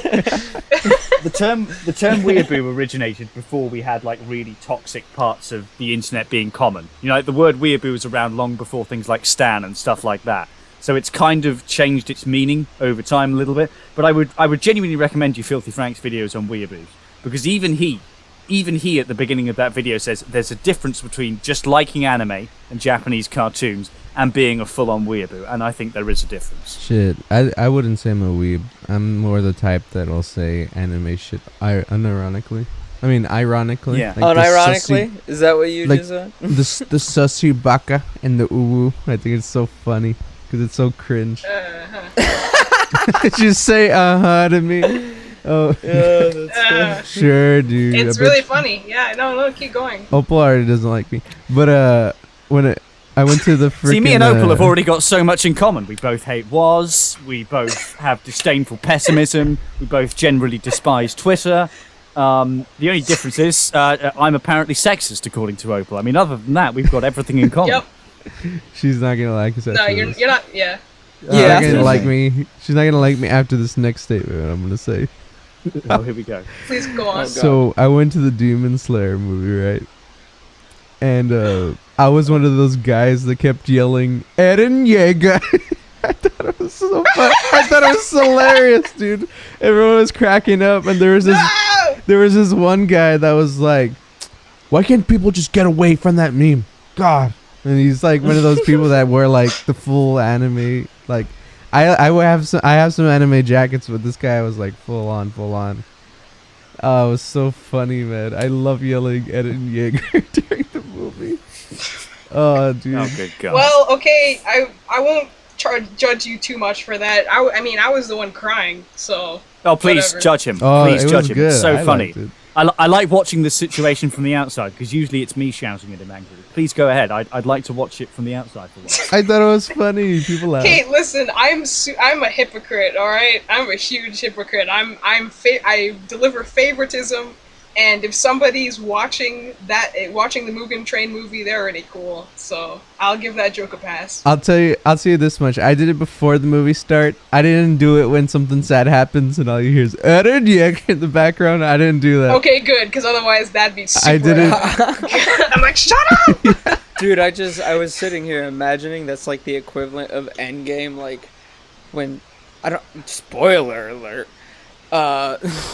The term weeaboo originated before we had like really toxic parts of the internet being common. The word weeaboo was around long before things like stan and stuff like that. So it's kind of changed its meaning over time a little bit. But I would genuinely recommend you Filthy Frank's videos on weeaboos, because even he at the beginning of that video says there's a difference between just liking anime and Japanese cartoons and being a full-on weeaboo, and I think there is a difference. Shit, I wouldn't say I'm a weeb. I'm more the type that'll say anime shit unironically. I mean, ironically. Yeah. Like unironically? Is that what you just said? The sussy baka and the uwu. I think it's so funny because it's so cringe. Just say to me. Oh, yeah, that's sure, dude. It's really funny. Yeah, no, keep going. Opal already doesn't like me, but when I went to the freaking... See, me and Opal have already got so much in common. We both hate Woz. We both have disdainful pessimism. We both generally despise Twitter. The only difference is I'm apparently sexist, according to Opal. I mean, other than that, we've got everything in common. Yep. She's not gonna like us. No, you're not. Yeah. She's not gonna like me. She's not gonna like me after this next statement I'm gonna say. Oh, here we go. Please go on. So I went to the Demon Slayer movie, right? And I was one of those guys that kept yelling, Eren Yeager. I thought it was so fun. I thought it was hilarious, dude. Everyone was cracking up, and there was this one guy that was like, why can't people just get away from that meme? God. And he's like one of those people that wear like the full anime, like I have some anime jackets, but this guy was like full on. Oh, it was so funny, man. I love yelling Eren Yeager during the movie. Oh, dude. Oh, good God. Well, okay, I won't judge you too much for that. I mean, I was the one crying, so. Oh, please whatever. judge him. Oh, Please it judge was him. good. It's so I funny. liked it. I like watching this situation from the outside, because usually it's me shouting at him angrily. Please go ahead. I'd like to watch it from the outside for once. I thought it was funny. People laugh. Okay, listen, I'm a hypocrite, all right? I'm a huge hypocrite. I deliver favoritism, and if somebody's watching the Mugen Train movie, they're already cool. So I'll give that joke a pass. I'll tell you this much. I did it before the movie start. I didn't do it when something sad happens and all you hear is Eren Yeager in the background. I didn't do that. Okay, good, because otherwise that'd be super. I didn't. I'm like, shut up! Dude, I was sitting here imagining that's like the equivalent of Endgame, like when spoiler alert.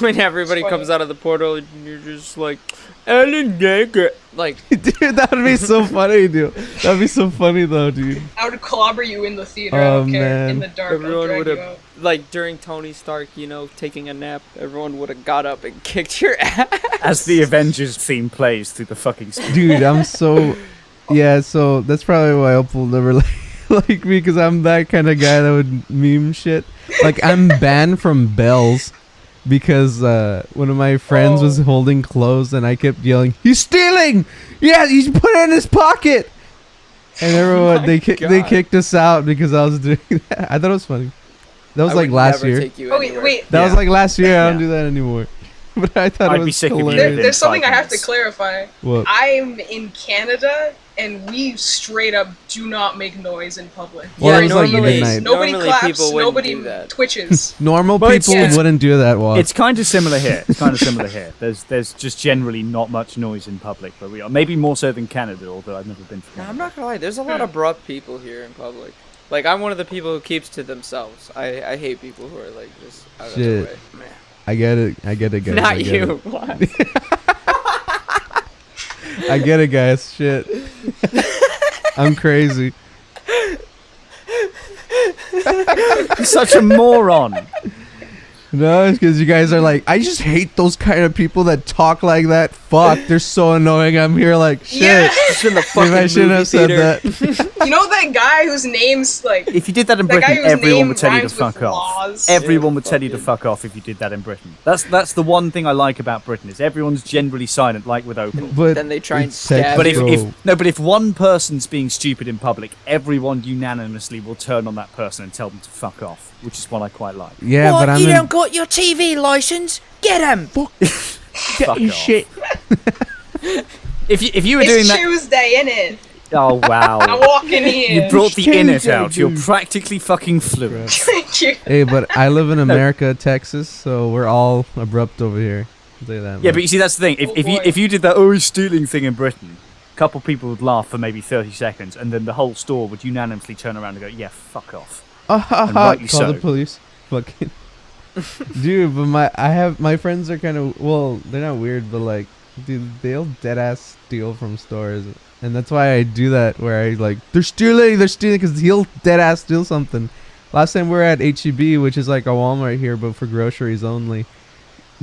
when everybody Spoiler. comes out of the portal and you're just like, Ellen Decker. Like, Dude, that would be so funny, dude. That'd be so funny though, dude. I would clobber you in the theater. I Oh, don't care. man. In the dark, I'll everyone drag would you have, out. like, during Tony Stark, you know, taking a nap, everyone would have got up and kicked your ass. As the Avengers theme plays through the fucking screen. Dude, I'm so yeah. So that's probably why Opal never like me, because I'm that kind of guy that would meme shit. Like I'm banned from Bells because one of my friends was holding clothes and I kept yelling, "He's stealing! Yeah, he's put it in his pocket!" And everyone they kicked us out because I was doing that. I thought it was funny. That was I like would last never year. take you Oh wait, anywhere. wait. That was Yeah. like last year. I don't Yeah. do that anymore. But I thought I'd it be was sick of you. hilarious. Within There's something I 5 have to minutes. clarify. What? I'm in Canada, and we straight up do not make noise in public. Well, Yeah, it was like normally, midnight. Nobody normally claps, people wouldn't nobody do that. twitches. Normal Well, it's- people it's- wouldn't do that. Well, It's kind of similar here. There's just generally not much noise in public, but we are maybe more so than Canada, although I've never been to No, Canada. I'm not gonna lie. There's a lot of abrupt people here in public. Like, I'm one of the people who keeps to themselves. I hate people who are, like, just out of Shit. the way. Man. I get it, guys. Not I get you. it. What? I get it, guys. Shit. I'm crazy. You're such a moron. No, it's because you guys are like, I just hate those kind of people that talk like that. Fuck, they're so annoying. I'm here like, shit. Yeah. Just in the fucking Maybe I shouldn't movie have said theater. that. You know that guy whose name's like If you did that in that guy Britain, whose everyone name would tell you to rhymes with fuck off. laws. Everyone Yeah, would tell you to fucking- fuck off if you did that in Britain. That's the one thing I like about Britain is everyone's generally silent, like with Opal. But Then they try and it's stab But you. if one person's being stupid in public, everyone unanimously will turn on that person and tell them to fuck off, which is what I quite like. yeah, but I'm in got your TV license? Get him! Fuck getting off. shit. If you were doing It's that, Tuesday, innit? oh I'm wow, walking in. you brought the Tuesday, innit out. You're dude. practically fucking fluent. Thank you. Hey, but I live in America, Texas, so we're all abrupt over here. I'll tell you that. Yeah, much. but you see, that's the thing. Oh, boy. If you did that he's stealing thing in Britain, a couple people would laugh for maybe 30 seconds, and then the whole store would unanimously turn around and go, "Yeah, fuck off." And rightly call so. the police. Fucking dude, but my friends are kind of they're not weird, but like, dude, they'll dead ass steal from stores, and that's why I do that. Where I like, they're stealing, because he'll dead ass steal something. Last time we were at HEB, which is like a Walmart here, but for groceries only.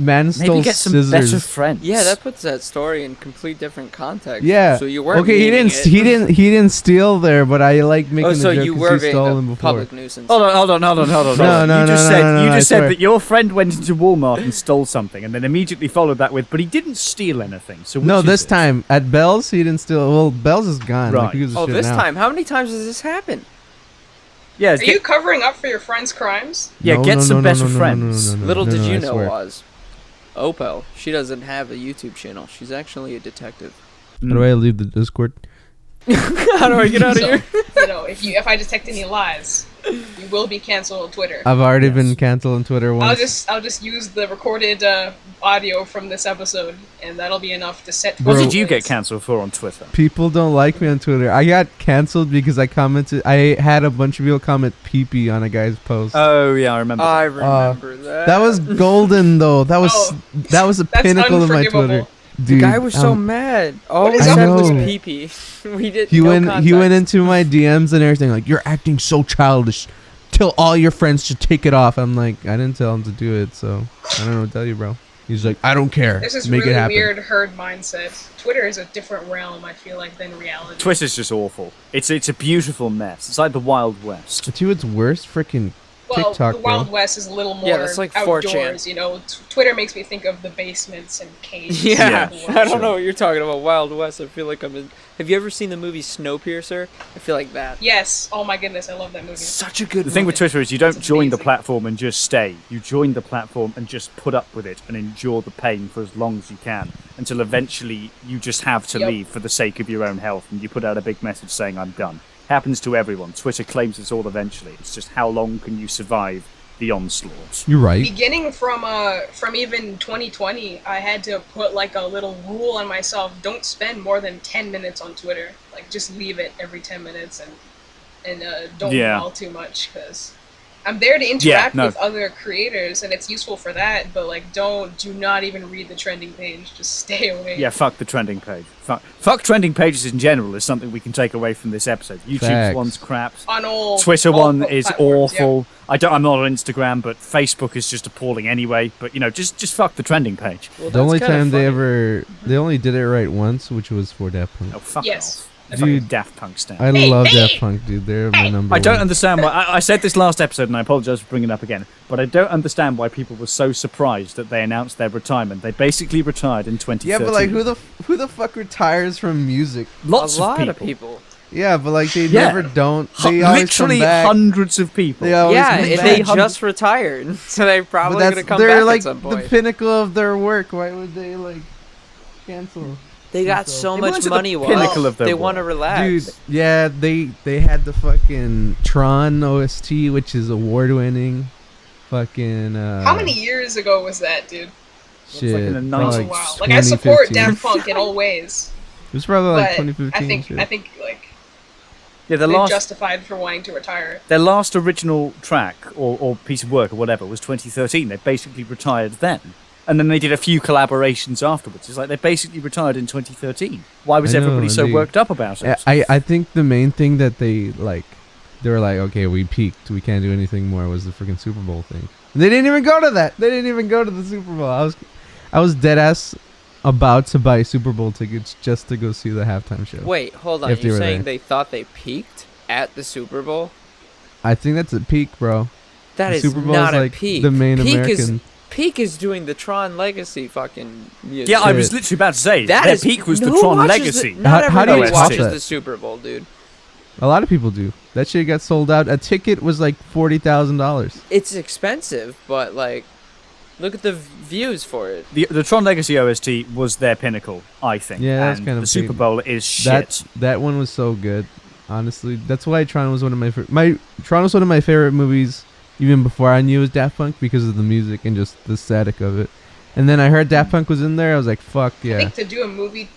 Man stole Maybe get some scissors. better friends. Yeah, that puts that story in complete different context. Yeah. So you weren't. Okay, he meaning didn't. it. He didn't steal there, but I like making Oh, the so joke you 'cause were he being stole a them before. public nuisance. Hold on. No, You just said no, you I just said swear. that your friend went into Walmart and stole something, and then immediately followed that with, "But he didn't steal anything." So No, which this is it? time at Bell's he didn't steal. Well, Bell's is gone. Like, Right. who gives a Oh, shit this now? time. How many times has this happened? Yeah, Are you covering up for your friend's crimes? No, get no, some no, better no, no, no, friends. no, no, Little no, did no, you I know, swear. Oz. Opal, she doesn't have a YouTube channel. She's actually a detective. How do I leave the Discord? How do I get out of So, here? you know, if I detect any lies, you will be canceled on Twitter. I've already Yes. been canceled on Twitter once. I'll just use the recorded audio from this episode, and that'll be enough to set. What Bro. did you get cancelled for on Twitter? People don't like me on Twitter. I got canceled because I commented. I had a bunch of people comment "pee-pee" on a guy's post. Oh yeah, I remember. I remember that. That was golden though. That was Oh, the that's pinnacle of my unforgivable. Twitter. The Dude, guy was so mad. All What he is said up was with pee pee. We did. He no went context. into my DMs and everything like, "You're acting so childish. Tell all your friends to take it off." I'm like, I didn't tell him to do it, so I don't know what to tell you, bro. He's like, "I don't care. This is Make really it happen." weird herd mindset. Twitter is a different realm, I feel like, than reality. Twitter's just awful. It's a beautiful mess. It's like the Wild West. But you, it's worse. Freaking Well, TikTok, the Wild bro. West is a little more Yeah, that's like outdoors. 4chan. You know, Twitter makes me think of the basements and caves. Yeah, of the world. I don't know what you're talking about. Wild West. I feel like I'm in. Have you ever seen the movie Snowpiercer? I feel like that. Yes. Oh my goodness, I love that movie. Such a good. The thing with Twitter is you don't It's join the amazing. platform and just stay. You join the platform and just put up with it and endure the pain for as long as you can until eventually you just have to Yep. leave for the sake of your own health and you put out a big message saying I'm done. Happens to everyone. Twitter claims it's all eventually. It's just how long can you survive the onslaught? You're right. Beginning from even 2020, I had to put like a little rule on myself: don't spend more than 10 minutes on Twitter. Like, just leave it every 10 minutes and don't Yeah. dwell too much, because I'm there to interact no. with other creators, and it's useful for that. But like, do not even read the trending page. Just stay away. Yeah, fuck the trending page. Fuck trending pages in general is something we can take away from this episode. YouTube's Facts. one's crap. On all Twitter all one is platforms, yeah. awful. I'm not on Instagram, but Facebook is just appalling anyway. But just fuck the trending page. Well, The only that's kinda time funny. they only did it right once, which was for Daft Punk. Oh, fuck Yes. off. Dude, Fucking Daft Punk stand. I Hey, love hey! Daft Punk, dude. They're my number I don't one. understand why. I said this last episode, and I apologize for bringing it up again. But I don't understand why people were so surprised that they announced their retirement. They basically retired in 2013. Yeah, but like, who the fuck retires from music? Lots a lot of people. Yeah, but like they Yeah. never don't. They always Literally come back. hundreds of people. They always Yeah, come and back. they just retired, so they're But probably gonna come they're back like at some the point. pinnacle of their work. Why would they like cancel? They got So- so They much went to the money. pinnacle of their They work. want to relax. Dude, yeah, they had the fucking Tron OST, which is award winning. Fucking How many years ago was that, dude? shit? like in the probably 90s. Oh wow! Like I support 2015. Daft Punk in all ways, It was probably like but 2015. I think like Yeah, they're justified for wanting to retire. their last original track or piece of work or whatever was 2013. They basically retired then. And then they did a few collaborations afterwards. It's like they basically retired in 2013. Why was I know, everybody so indeed. worked up about it? I think the main thing that they were like, okay, we peaked, we can't do anything more, was the freaking Super Bowl thing. And they didn't even go to that. They didn't even go to the Super Bowl. I was dead ass about to buy Super Bowl tickets just to go see the halftime show. Wait, hold on. If they You're were saying there. they thought they peaked at the Super Bowl? I think that's a peak, bro. That The is Super Bowl not is a like peak. the main peak American. Peak is doing the Tron Legacy fucking music. Yeah, I was literally about to say, That their is- peak was the who Tron watches Legacy. not How do you everybody top watches that? the Super Bowl, dude. A lot of people do. That shit got sold out. A ticket was like $40,000. It's expensive, but like, look at the views for it. The Tron Legacy OST was their pinnacle, I think. Yeah, that's and kind of the Super peak. Bowl is shit. That one was so good. Honestly, that's why Tron was one of Tron was one of my favorite movies even before I knew it was Daft Punk because of the music and just the static of it. And then I heard Daft Punk was in there. I was like, fuck I yeah. think to do a movie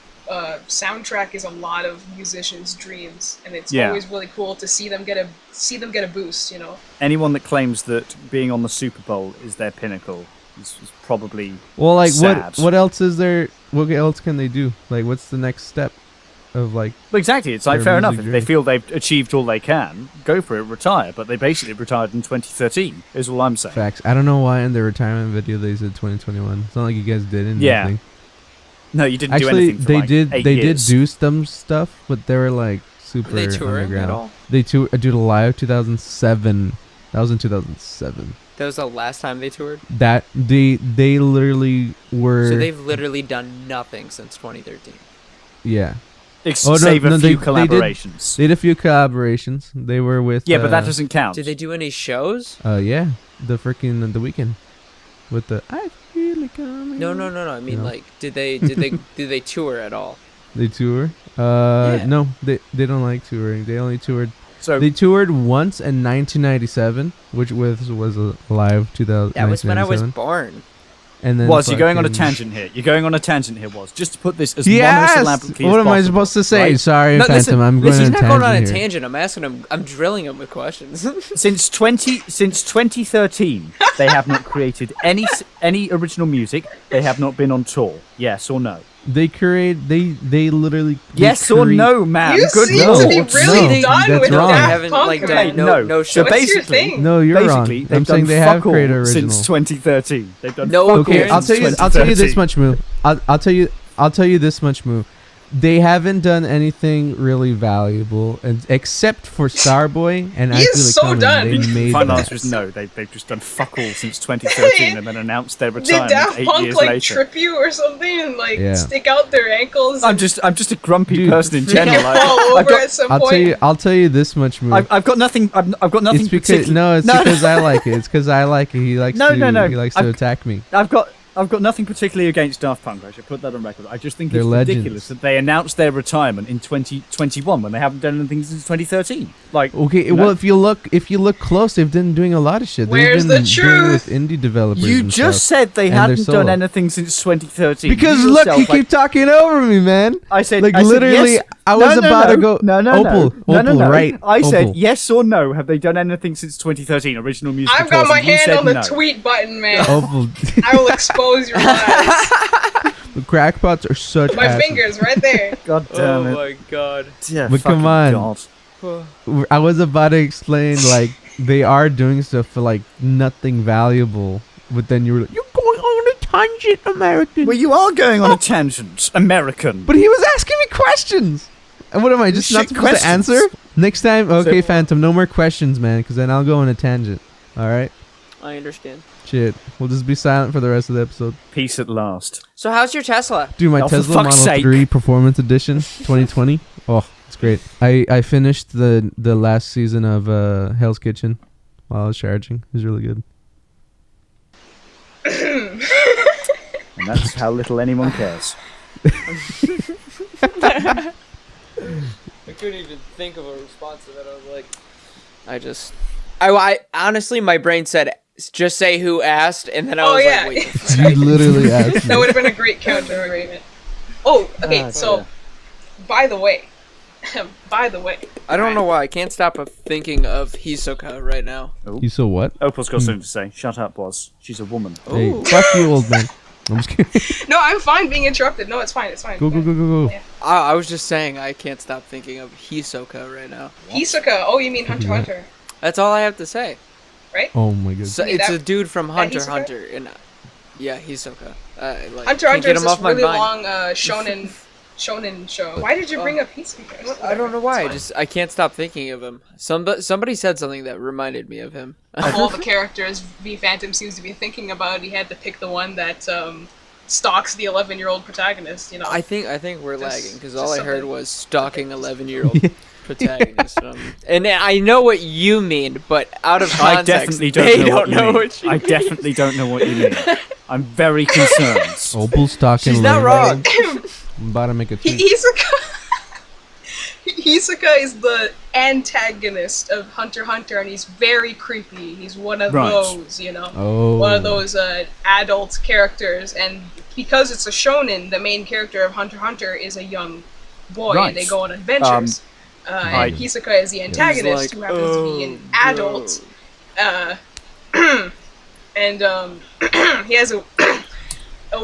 soundtrack is a lot of musicians' dreams, and it's Yeah. always really cool to see them get a boost. You know. Anyone that claims that being on the Super Bowl is their pinnacle is probably Well, like sad. what else is there? What else can they do? Like, what's the next step of like? Well, exactly. It's like Their fair enough. music If they journey. feel they've achieved all they can, go for it, retire. But they basically retired in 2013. Is all I'm saying. Facts. I don't know why in their retirement video they said 2021. It's not like you guys did anything. Yeah. No, you didn't do Actually, anything for they like did. 8 They years. did do some stuff, but they were like super Are they touring underground. at all? They did a live 2007. That was in 2007. That was the last time they toured. That they literally were. So they've literally done nothing since 2013. yeah. Save a few they did- collaborations. They did a few collaborations. They were with. Yeah, but that doesn't count. Did they do any shows? Yeah, the freaking The Weeknd, with the I feel it coming. No. I mean, No. like, did they tour at all? They tour. Yeah. No, they don't like touring. They only toured. So They toured once in 1997, which was a live 2000. That was when I was 1997. born. And then Was, you're going on a fucking- tangent here. You're going on a tangent here, Was. Just to put this as Yes. monosyllabically What as am I possible, supposed to say? right? Sorry, No, Phantom. listen, I'm going He's on a not tangent going on a here. tangent. I'm asking him. I'm drilling him with questions. Since 2013, they have not created any original music. They have not been on tour. Yes or no? They literally. Yes or no, man? You Good seem lord. to be No, really done that's with wrong. They Daft haven't Punk. like right? done no No. shows. So What's your basically- thing? No, you're wrong. Basically, they've I'm saying done they have fuck all created original. since 2013. They've done No fuck all Okay, I'll since tell you. 2013. I'll tell you this much, Moo. I'll tell you this much, Moo. They haven't done anything really valuable, and except for Starboy and I He Feel is It so Coming. done. They The made final that. answer is no. They've just done fuck all since 2013 and then announced their Did retirement Daft 8 Punk years like later. trip you or something and like Yeah. stick out their ankles? I'm and just a grumpy Dude, person in freaking general. fall I've over got, at some I'll point. tell you this much, Moo. I've got nothing. I've got nothing. It's because particular- it's because I like it. It's because I like it. He likes No, to. no. He likes to I've- attack me. I've got nothing particularly against Daft Punk. I should put that on record. I just think They're it's legends. ridiculous that they announced their retirement in 2021 when they haven't done anything since 2013. Like, Okay, you know? well if you look close, they've been doing a lot of shit. Where's they've been the doing with truth? indie developers. You and just stuff. said they And they're hadn't done solo. anything since 2013. Because You look, yourself, you keep talking over me, man. I said, Like I said literally, yes. I was about to go. Opal, right? I said Opal. yes or no. Have they done anything since 2013? Original music. I've got my You hand said on the no. tweet button, man. Opal. I will expose your lies. The crackpots are such. My asses. fingers right there. God damn it. Oh my god. Yeah, But come fucking on. God. I was about to explain like they are doing stuff for like nothing valuable, but then you were like, "You're going on a tangent, American." Well, you are going on a tangent, American. But he was asking me questions. And what am I just not Shit supposed to answer? questions. Next time, okay, So- Phantom, no more questions, man, because then I'll go on a tangent. All right, I understand. shit. We'll just be silent for the rest of the episode. Peace at last. So how's your Tesla? Dude, my Oh, for Tesla fuck's Model sake. 3 Performance Edition 2020. Oh, it's great. I finished the last season of Hell's Kitchen while I was charging. It was really good. And that's how little anyone cares. I couldn't even think of a response to that. I was like, I honestly, my brain said, just say who asked, and then I Oh was yeah. like, wait. You literally asked That me. would have been a great counter argument. Oh, okay. So, by the way, I don't know why I can't stop thinking of Hisoka right now. You saw what? Opal's got something to say. Shut up, Woz. She's a woman. Hey, Ooh. fuck you, old man. I'm just kidding. No, I'm fine being interrupted. No, it's fine. It's fine. Go, go, go, go, go. Yeah. I was just saying I can't stop thinking of Hisoka right now. Hisoka. Oh, you mean Hunter x Hunter, That's all I have to say. right? Oh my god. So You mean it's that- a dude from Hunter x Hisoka? Hunter, and yeah, Hisoka. Like, Hunter x can't Hunter get is him off this my really mind. long shonen show. Why did you bring up Hisoka? I don't know why. It's I can't stop thinking of him. Somebody said something that reminded me of him. fine. Of all the characters V Phantom seems to be thinking about, he had to pick the one that stalks the 11-year-old protagonist. You know. I think we're Just- lagging because just all I heard something. was stalking 11-year-old protagonist. And I know what you mean, but out of context, I definitely don't they know don't what you know mean. what you I mean. definitely don't know what you mean. I'm very concerned. Opal's talking. She's not wrong. I'm about to make a tweet. Hisoka is the antagonist of Hunter x Hunter, and he's very creepy. He's one of Right. those, you know, Oh. one of those adult characters. And because it's a shonen, the main character of Hunter x Hunter is a young boy, Right. and they go on adventures. I- And Hisoka is the antagonist, He's who like, happens to be an adult. And he has a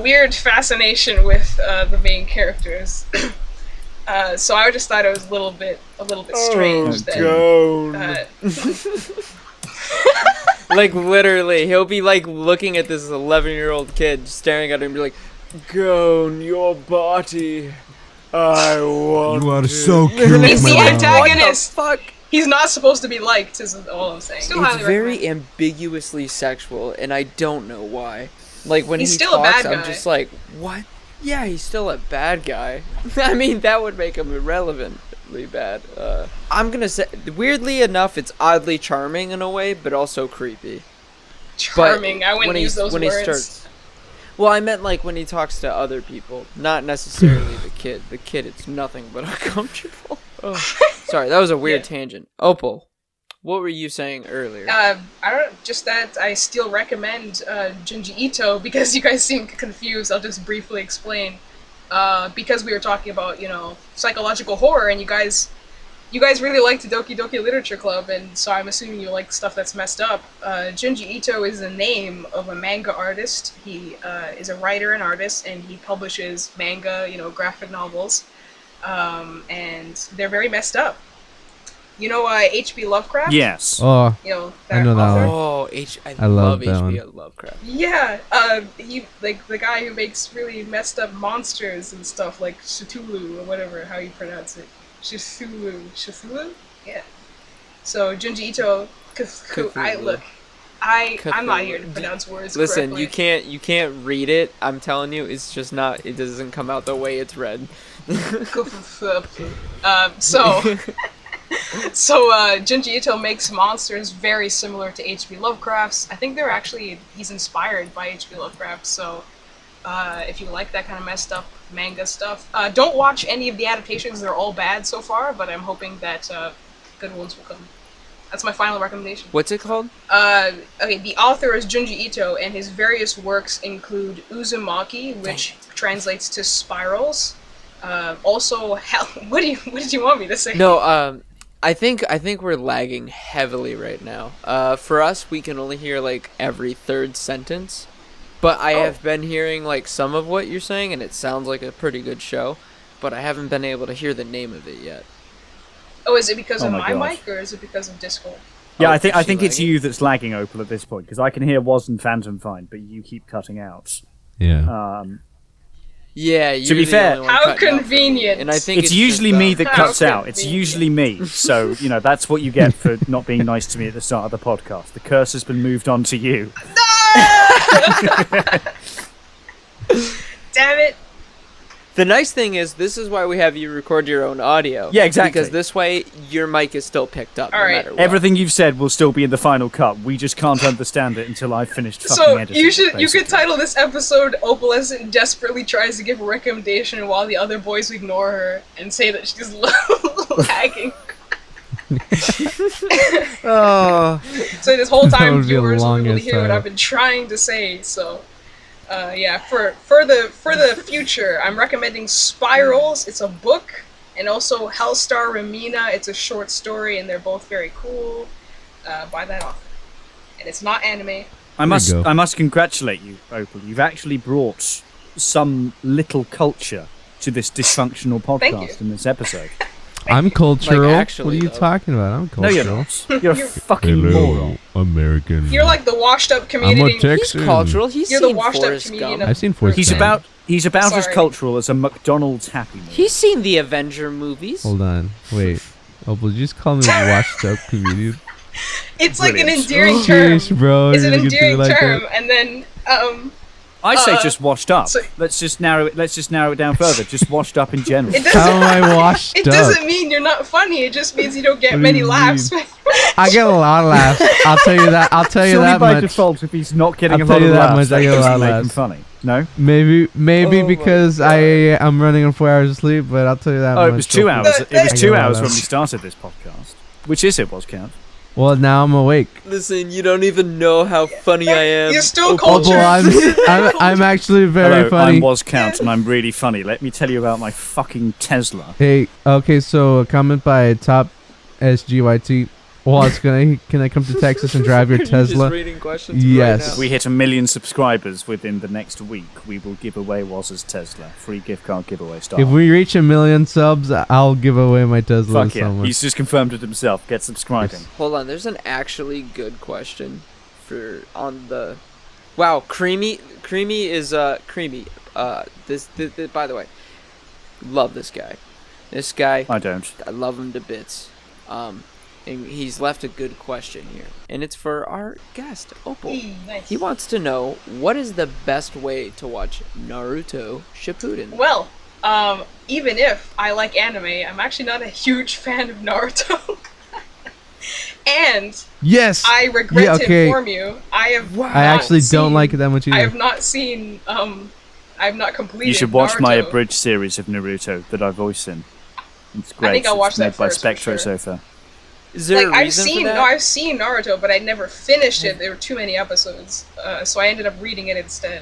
weird fascination with the main characters. So I just thought it was a little bit strange that Like literally, he'll be like looking at this 11-year-old kid, staring at him, and be like, "Gone, your body, I want." You are it." so cute, He's the man. antagonist. What the fuck? he's not supposed to be liked. Is all I'm saying. Still It's highly very recommend. ambiguously sexual, and I don't know why. Like when He's he still a talks, bad I'm guy. just like, what? Yeah, he's still a bad guy. I mean, that would make him irrelevantly bad. I'm gonna say, weirdly enough, it's oddly charming in a way, but also creepy. Charming. I wouldn't use those when words. He starts, well, I meant like when he talks to other people, not necessarily the kid. The kid, it's nothing but uncomfortable. Oh. Sorry, that was a weird tangent. Opal, what were you saying earlier? I don't. Just that I still recommend Junji Ito because you guys seem confused. I'll just briefly explain. Because we were talking about psychological horror, and you guys really liked the Doki Doki Literature Club, and so I'm assuming you like stuff that's messed up. Junji Ito is the name of a manga artist. He is a writer and artist, and he publishes manga, graphic novels, and they're very messed up. You know H.P. Lovecraft? Yes. Oh, That I know that author? one. I love love that H.P. one. Lovecraft. Yeah, he like the guy who makes really messed up monsters and stuff like Cthulhu or whatever how you pronounce it. Cthulhu? Yeah. So Junji Ito, Cthulhu. I'm not here to pronounce words Listen, correctly. you can't read it. I'm telling you, it's just not. It doesn't come out the way it's read. So Junji Ito makes monsters very similar to H.P. Lovecraft's. I think he's inspired by H.P. Lovecraft, so if you like that kind of messed up manga stuff, don't watch any of the adaptations. They're all bad so far, but I'm hoping that good ones will come. That's my final recommendation. What's it called? Okay, the author is Junji Ito, and his various works include Uzumaki, which translates to spirals, Also, hell, what did you want me to say? No, I think we're lagging heavily right now. For us, we can only hear like every third sentence, but I have been hearing like some of what you're saying, and it sounds like a pretty good show, but I haven't been able to hear the name of it yet. Oh, is it because of my God. mic or is it because of Discord? Yeah, Oh, I think is she it's lagging? you that's lagging, Opal, at this point, because I can hear Woz and Phantom fine, but you keep cutting out. Yeah. Yeah, you're To be the fair- only one How cutting out for me, convenient. and I think It's usually me that How cuts out. It's convenient. usually me. So, that's what you get for not being nice to me at the start of the podcast. The curse has been moved on to you. Damn it! The nice thing is, this is why we have you record your own audio. Yeah, exactly. Because this way, your mic is still picked up, All no right. matter what. Everything you've said will still be in the final cut. We just can't understand it until I've finished fucking So editing. you could title this episode "Opalescent desperately tries to give a recommendation while the other boys ignore her," and say that she's lagging. Oh, So this whole That time would be a viewers will be able to long-ass hear what title. I've been trying to say. So, yeah, for the future, I'm recommending Spirals. It's a book, and also Hellstar Ramina. It's a short story, and they're both very cool. Buy that author, and it's not anime. I must go. I must congratulate you, Opal. You've actually brought some little culture to this dysfunctional Thank you. podcast in this episode. I'm cultural. actually, what are you though. talking about? I'm No, cultural. you're not. You're a fucking moron. American. You're like the washed up I'm comedian. a he's Texan. cultural. He's You're the seen washed up Forrest comedian. Gump. I've seen Forrest He's Gump. about as Sorry. cultural as a McDonald's Happy Meal. He's seen the Avenger movies. Hold on. Wait. Opal, did you just call me a washed up comedian? It's like an Brilliant. endearing term. Jeez, bro. It's you're an gonna get to me endearing like term, that? and then I say Uh, just washed up. so- Let's just narrow it down further. Just washed up in general. it How am doesn't. I washed It up? doesn't mean you're not funny. It just means you don't get What do many you laughs. I get a lot of laughs. I'll tell you that. I'll tell you Surely that by much. default, if he's not getting I'll a lot tell of you that laughs, much, I get a doesn't lot of make him laughs. funny. No? Maybe Oh my because God. I'm running on 4 hours of sleep, but I'll tell you that much. Oh, it was 2 hours. That- It was that- 2 I hours know. when we started this podcast. Which is it, Woz Count? Well, now I'm awake. Listen, you don't even know how funny I am. You're still Opal. cultured. I'm actually very Hello, funny. I'm Woz Count, and I'm really funny. Let me tell you about my fucking Tesla. Hey, okay, so a comment by top SGYT. Well, can I come to Texas and drive your You're Tesla? Just reading questions Yes. Right If now. we hit 1 million subscribers within the next week, we will give away Woz's Tesla. Free gift card giveaway style. If we reach 1 million subs, I'll give away my Tesla Fuck to yeah. someone. He's just confirmed it himself. Get subscribing. Hold on, there's an actually good question for on the. Wow, creamy is creamy. This by the way, love this guy. This guy, I don't. I love him to bits. And he's left a good question here, and it's for our guest Opal. Nice. He wants to know what is the best way to watch Naruto Shippuden. Well, even if I like anime, I'm actually not a huge fan of Naruto. And Yes. I regret Yeah, to okay. inform you, I have. I actually don't like it that much I either. have not seen. I have not completed. You should watch my Naruto. abridged series of Naruto that I voice in. It's great. think I'll watch it's that made by first, for Spectro sure. Sofa. Is there Like a I've reason seen, for that? no, I've seen Naruto, but I never finished it. There were too many episodes, so I ended up reading it instead.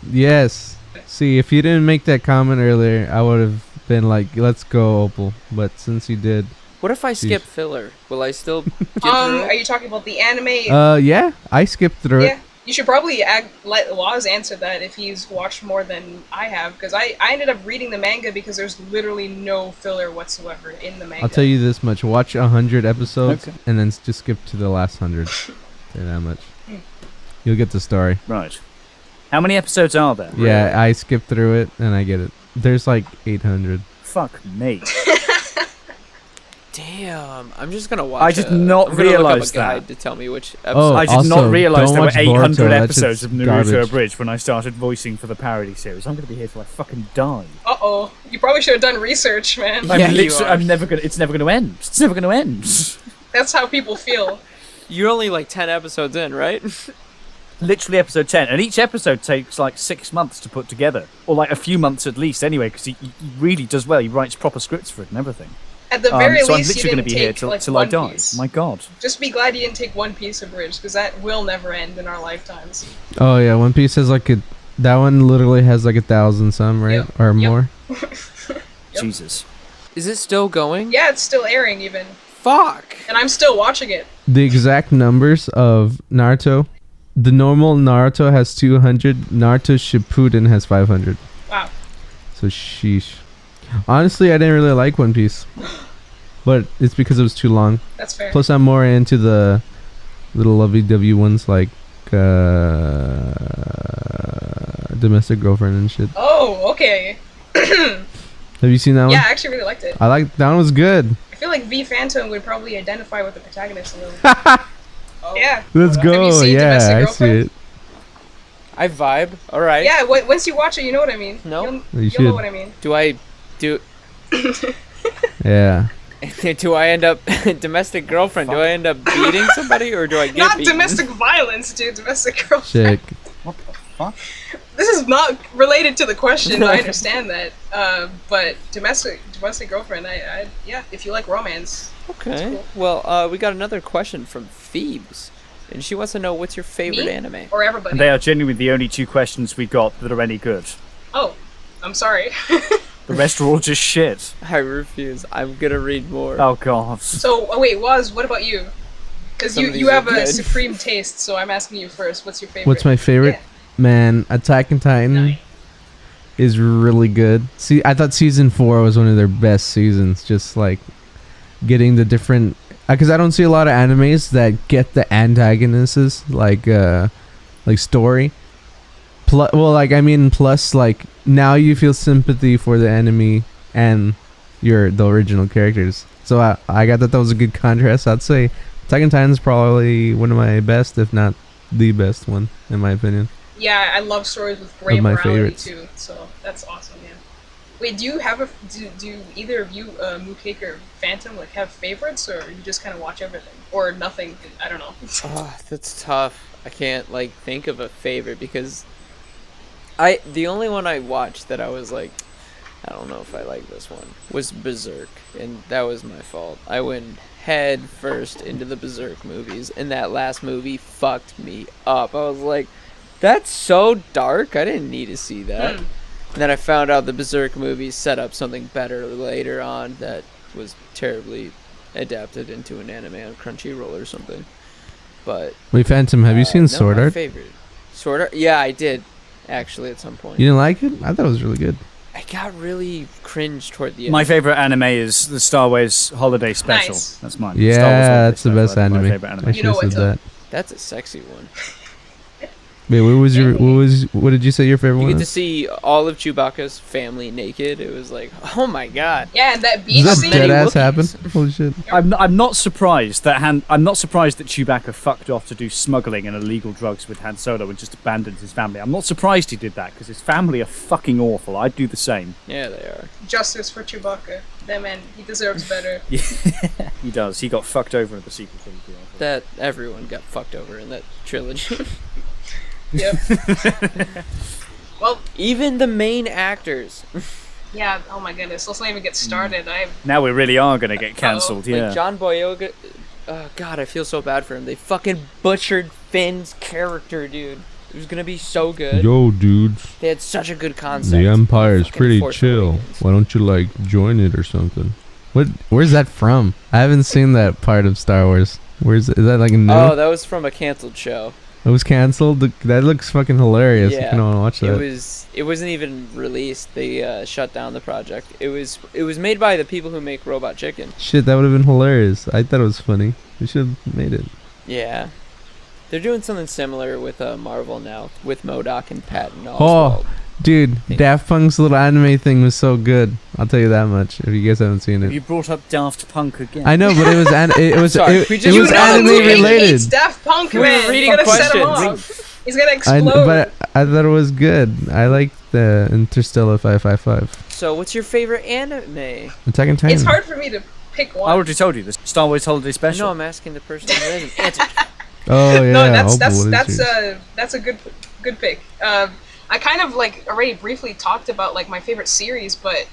Yes. See, if you didn't make that comment earlier, I would have been like, "Let's go, Opal." But since you did, What if I skip filler? Will I still get through Are it? you talking about the anime? yeah, I skipped through Yeah, it. you should probably let Woz answer that if he's watched more than I have, because I ended up reading the manga because there's literally no filler whatsoever in the manga. I'll tell you this much: watch 100 episodes Okay. and then just skip to the last 100. Say that much. You'll get the story. Right. How many episodes are there? Yeah, I skipped through it and I get it. There's like 800. Fuck me. Damn, I'm just gonna watch. I did not I'm gonna look up realise a guide that. to tell me which Oh, episode. I did also, not realise don't there were watch 800 Boruto, that episodes shit's of Naruto garbage. Abridged when I started voicing for the parody series. I'm going to be here till I fucking die. Uh-oh, you probably should have done research, man. Yeah, you are. I'm never gonna. It's never gonna end. It's never gonna end. That's how people feel. You're only like 10 episodes in, right? Literally episode 10, and each episode takes like 6 months to put together, or like a few months at least, anyway, because he really does well. He writes proper scripts for it and everything. At the very So I'm least, you literally didn't be here take till like I One die. Piece. My God. Just be glad you didn't take One Piece abridged, because that will never end in our lifetimes. Oh yeah, One Piece has like that one literally has like 1,000 some, right? Yep. Or Yep. more. Yep. Jesus. Is it still going? Yeah, it's still airing even, Fuck. and I'm still watching it. The exact numbers of Naruto. The normal Naruto has 200. Naruto Shippuden has 500. Wow. So sheesh. Honestly, I didn't really like One Piece, but it's because it was too long. That's fair. Plus, I'm more into the little lovey-dovey ones like Domestic Girlfriend and shit. Oh, okay. Have you seen that one? Yeah, I actually really liked it. I like that one. Was good. I feel like V Phantom would probably identify with the protagonist a little. Yeah. Let's Have you go. seen Yeah, Domestic I see Girlfriend? it. I vibe. All right. Yeah, once you watch it, you know what I mean. No. You'll You know should. what I mean. Do I do? Yeah. Do I end up domestic girlfriend? Do I end up beating somebody or do I get Not beaten? domestic violence, dude. Domestic girlfriend. Chick. What the fuck? This is not related to the question. I understand that. But domestic girlfriend. Yeah. If you like romance. Okay. Well, we got another question from Phoebes, and she wants to know what's your favorite Me? anime. Or everybody. And they are genuinely the only 2 questions we got that are any good. Oh, I'm sorry. The rest are all just shit. I refuse. I'm gonna read more. Oh god. So, wait, Woz, what about you? Because Some of you these have are a good. supreme taste, so I'm asking you first. What's your favorite? What's my favorite? Man, Attack on Titan Nice. is really good. See, I thought season 4 was one of their best seasons. Just like getting the different, because I don't see a lot of animes that get the antagonists like story. Plus, like now you feel sympathy for the enemy and the original characters. So I got that was a good contrast. I'd say Attack on Titan is probably one of my best, if not the best one, in my opinion. Yeah, I love stories with great Of my morality favorites. too. So that's awesome, yeah. Wait, do you have do either of you, Moocake or Phantom, like have favorites, or you just kind of watch everything, or nothing? I don't know. Oh, that's tough. I can't like think of a favorite because the only one I watched that I was like, I don't know if I like this one, was Berserk, and that was my fault. I went head first into the Berserk movies, and that last movie fucked me up. I was like, that's so dark. I didn't need to see that. And then I found out the Berserk movies set up something better later on that was terribly adapted into an anime on Crunchyroll or something. But Wait, Phantom, have you seen no, Sword my Art? favorite. Sword Art? Yeah, I did. Actually, at some point. You didn't like it? I thought it was really good. I got really cringe toward the end. My favorite anime is the Star Wars Holiday Special. Nice. That's mine. Yeah, Star Wars Holiday that's the Special, best that's my anime. favorite anime. I You should know have said what's that. up. That's a sexy one. Wait, what did you say your favorite You one get to is? see all of Chewbacca's family naked. It was like, oh my god. Yeah, and that beach Does scene. that dead ass Wookiees. happen? Holy shit. I'm not surprised that Chewbacca fucked off to do smuggling and illegal drugs with Han Solo and just abandoned his family. I'm not surprised he did that because his family are fucking awful. I'd do the same. Yeah, they are. Justice for Chewbacca. That man, he deserves better. He does. He got fucked over in the sequel trilogy. That everyone got fucked over in that trilogy. Yep. Well, Even the main actors. yeah. Oh my goodness. Let's not even get started. Now we really are gonna get cancelled. Yeah. Like John Boyega. Oh god, I feel so bad for him. They fucking butchered Finn's character, dude. It was gonna be so good. Yo, dudes. They had such a good concept. The Empire is Fucking pretty Force chill. Awakens. Why don't you like join it or something? Where's that from? I haven't seen that part of Star Wars. Is that like a new? Oh, that was from a canceled show. It was canceled. That looks fucking hilarious. Yeah. I kind of want to watch that. It wasn't even released. They shut down the project. It was made by the people who make Robot Chicken. Shit, that would have been hilarious. I thought it was funny. We should have made it. Yeah. They're doing something similar with Marvel now, with MODOK and Patton Oh, Oswalt. dude, Daft Punk's little anime thing was so good. I'll tell you that much. If you guys haven't seen Have it, you brought up Daft Punk again? I know, but it was Sorry, it we was just- You know anime Moocake related. Hates Daft Punk, We were man. reading He's gonna set him questions. off. He's gonna explode. But I thought it was good. I like the Interstellar 555. So, what's your favorite anime? Attack on Titan. It's hard for me to pick I one. already told you the Star Wars Holiday No, Special. I'm asking the person who hasn't answered. Oh yeah. No, Oh, what is yours? that's a good pick. I kind of like already briefly talked about like my favorite series, but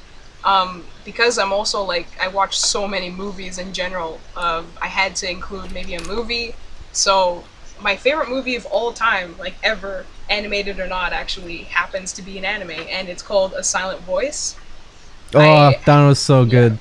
because I'm also like I watch so many movies in general, I had to include maybe a movie. So my favorite movie of all time, like ever, animated or not, actually happens to be an anime, and it's called A Silent Voice. Oh, that one was so good.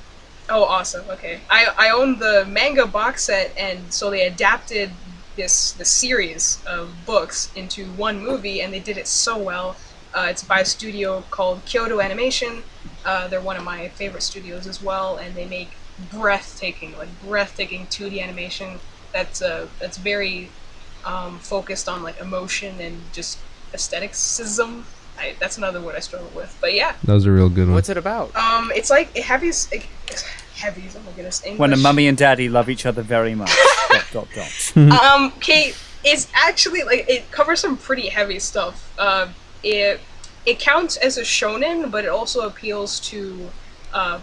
Oh, awesome. Okay, I own the manga box set, and so they adapted the series of books into one movie, and they did it so well. It's by a studio called Kyoto Animation. They're one of my favorite studios as well, and they make breathtaking 2D animation that's very focused on like emotion and just aestheticism. That's another word I struggle with, but yeah. That was a real good one. What's it about? It's like heavies. Heavies. Oh my goodness. English. When a mummy and daddy love each other very much. ... Okay, it's actually like it covers some pretty heavy stuff. It counts as a shonen, but it also appeals to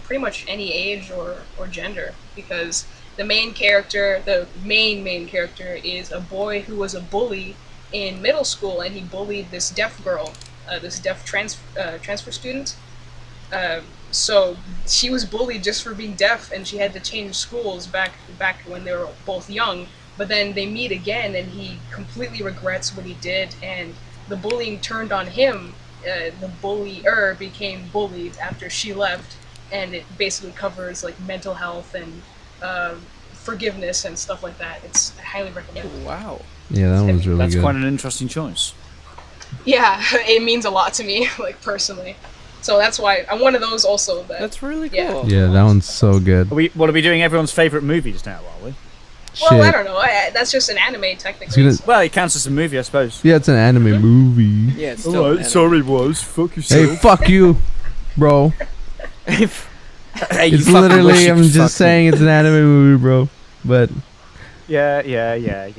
pretty much any age or gender, because the main character, the main character, is a boy who was a bully in middle school, and he bullied this deaf girl, this deaf transfer student. So she was bullied just for being deaf, and she had to change schools back when they were both young. But then they meet again, and he completely regrets what he did, and the bullying turned on him. The bullier became bullied after she left, and it basically covers like mental health and forgiveness and stuff like that. I highly recommend it. Wow. Yeah, that one was really That's good. quite an interesting choice. Yeah, it means a lot to me, like personally. So that's why I'm one of those also. That's really cool. Yeah. Yeah, that one's so good. What are we doing? Everyone's favorite movies now, are we? Well, I don't know. That's just an anime, technically. gonna- so- Well, it counts as a movie, I suppose. Yeah, it's an anime movie. Yeah, it's still anime. sorry, Woz. Fuck Hey, fuck you, bro. Hey, you It's fucking wish literally, you I'm could just fuck me. saying it's an anime movie, bro. But Yeah.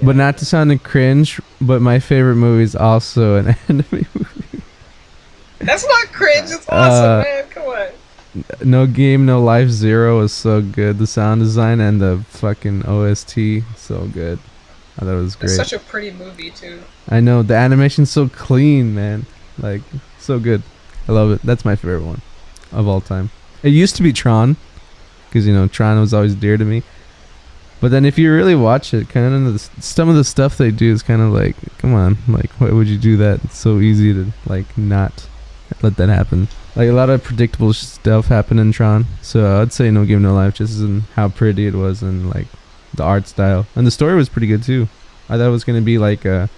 not to sound cringe, but my favorite movie is also an anime movie. That's not cringe. It's awesome, man. Come on. No Game, No Life Zero is so good. The sound design and the fucking OST, so good. I thought it was It's great. such a pretty movie too. I know, the animation's so clean, man. Like, so good. I love it. That's my favorite one of all time. It used to be Tron, because, you know, Tron was always dear to me. But then if you really watch it, kind of some of the stuff they do is kind of like, come on, like, why would you do that? It's so easy to, like, not let that happen. Like, a lot of predictable stuff happened in Tron. So I'd say No Game, No Life, just in how pretty it was and, like, the art style. And the story was pretty good, too. I thought it was going to be like a,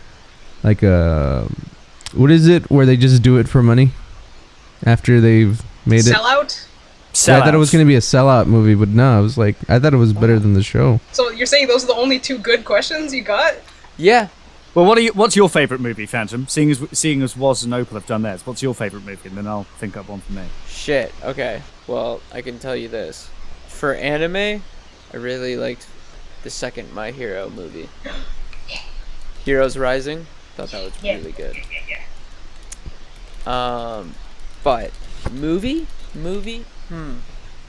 what is it, where they just do it for money after they've made it? Sellout? Yeah, I thought it was going to be a sellout movie, but no, I was like, I thought it was better than the show. So you're saying those are the only two good questions you got? Yeah. Well, what's your favourite movie, Phantom? Seeing as Woz and Opal have done theirs, what's your favourite movie? And then I'll think up one for me. Shit. Okay. Well, I can tell you this. For anime, I really liked the second My Hero movie. Heroes Rising. Thought that was really good. But movie?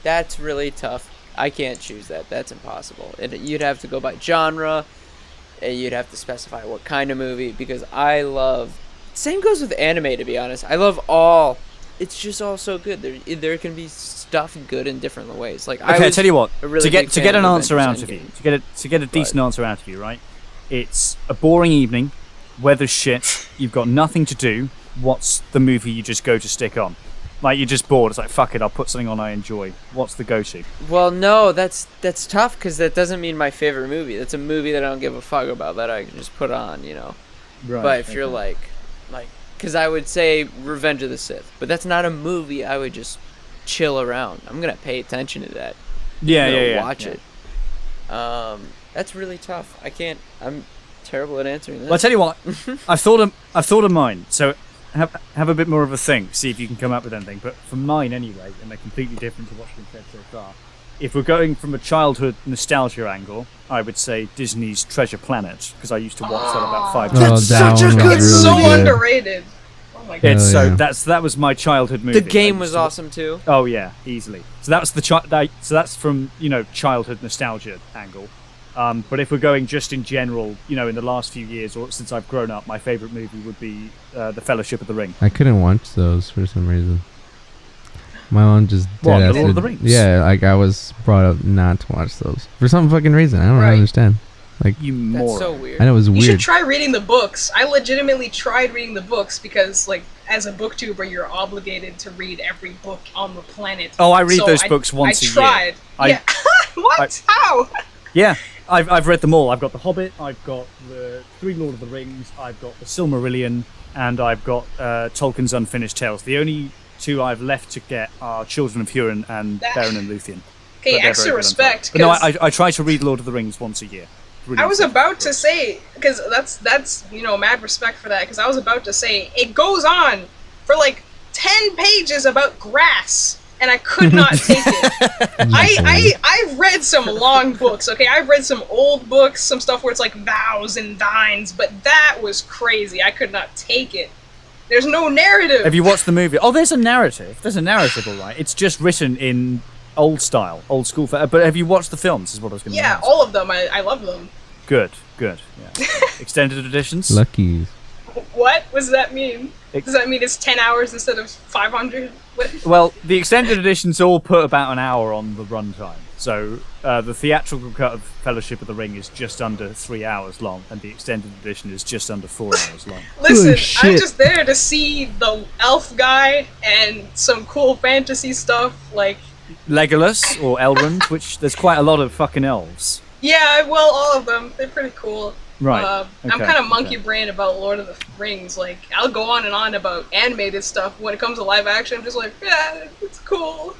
That's really tough. I can't choose that. That's impossible. You'd have to go by genre, and you'd have to specify what kind of movie, because I love... Same goes with anime, to be honest. I love all... It's just all so good. There can be stuff good in different ways. Like, Okay, I tell you what. really To get an answer out of you, Endgame. to get a decent answer out of you, right? It's a boring evening, weather's shit, you've got nothing to do. What's the movie you just go to stick on? Like, you're just bored. It's like, fuck it, I'll put something on I enjoy. What's the go-to? Well, no, that's tough, because that doesn't mean my favorite movie. That's a movie that I don't give a fuck about, that I can just put on, you know. Right. But if you're like, because I would say Revenge of the Sith, but that's not a movie I would just chill around. I'm gonna pay attention to that. Watch it. That's really tough. I'm terrible at answering this. Well, I tell you what, I've thought of mine. So have a bit more of a think. See if you can come up with anything. But for mine anyway, and they're completely different to what's been said so far. If we're going from a childhood nostalgia angle, I would say Disney's Treasure Planet, because I used to watch that about 5 times. That's such a good It's so underrated. Oh my god. It's Hell yeah. that was my childhood movie. The game I was used to- awesome too. Oh yeah, easily. So that's so that's from childhood nostalgia angle. But if we're going just in general, in the last few years or since I've grown up, my favorite movie would be The Fellowship of the Ring. I couldn't watch those for some reason. My mom just What, dead The Lord of the Rings? Yeah, like I was brought up not to watch those for some fucking reason. I don't Right. understand. Like, You That's moron. so weird. I know it was You should weird. try reading the books. I legitimately tried reading the books because, like, as a booktuber, you're obligated to read every book on the planet. Oh, I read So those books once a I year. tried. Yeah. What? How? Yeah, I've read them all. I've got The Hobbit, I've got the 3 Lord of the Rings, I've got The Silmarillion, and I've got Tolkien's Unfinished Tales. The only 2 I've left to get are Children of Hurin and Beren and Luthien. Okay, But they're extra very good respect. untold. But no, 'cause I try to read Lord of the Rings once a year. Really I was important. about to say, because that's mad respect for that, because I was about to say, it goes on for like 10 pages about grass, and I could not take it. I've read some long books, okay? I've read some old books, some stuff where it's like vows and dines, but that was crazy. I could not take it. There's no narrative. Have you watched the movie? Oh, there's a narrative. There's a narrative, all right. It's just written in old style, old school. But have you watched the films? Is what I was going to Yeah, ask. all of them. I love them. Good. Yeah. Extended editions. Lucky. What does that mean? It- Does that mean it's 10 hours instead of 500? What? Well, the extended editions all put about an hour on the runtime. So the theatrical cut of Fellowship of the Ring is just under 3 hours long, and the extended edition is just under 4 hours long. Listen, I'm shit. just there to see the elf guy and some cool fantasy stuff. Like, Legolas or Elrond, which there's quite a lot of fucking elves. yeah, well, all of them. They're pretty cool. Right. I'm okay, kind of monkey okay. brain about Lord of the Rings. Like, I'll go on and on about animated stuff. When it comes to live action, I'm just like, yeah, it's cool.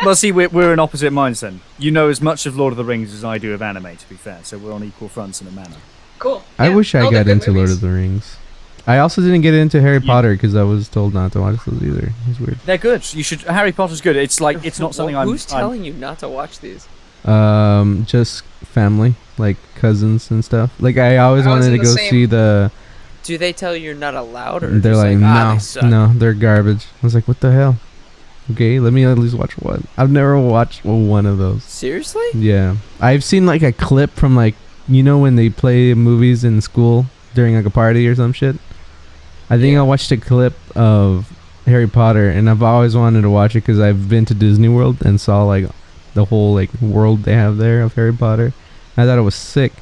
Well, see, we're in opposite minds then. You know as much of Lord of the Rings as I do of anime, to be fair. So we're on equal fronts in a manner. Cool. I Yeah. wish I Oh, they're got good into Lord movies. of the Rings. I also didn't get into Harry Potter because I was told not to watch those either. It's weird. They're good. You should. Harry Potter's good. It's like it's not something Who's telling you not to watch these? Just family, like cousins and stuff. Like I always I was wanted to in the go same- see the. Do they tell you you're not allowed, or They're just like, they no, suck? no, they're garbage. I was like, what the hell? Okay, let me at least watch one. I've never watched one of those. Seriously? Yeah, I've seen like a clip from like when they play movies in school during like a party or some shit. I think I watched a clip of Harry Potter, and I've always wanted to watch it because I've been to Disney World and saw like the whole like world they have there of Harry Potter. I thought it was sick,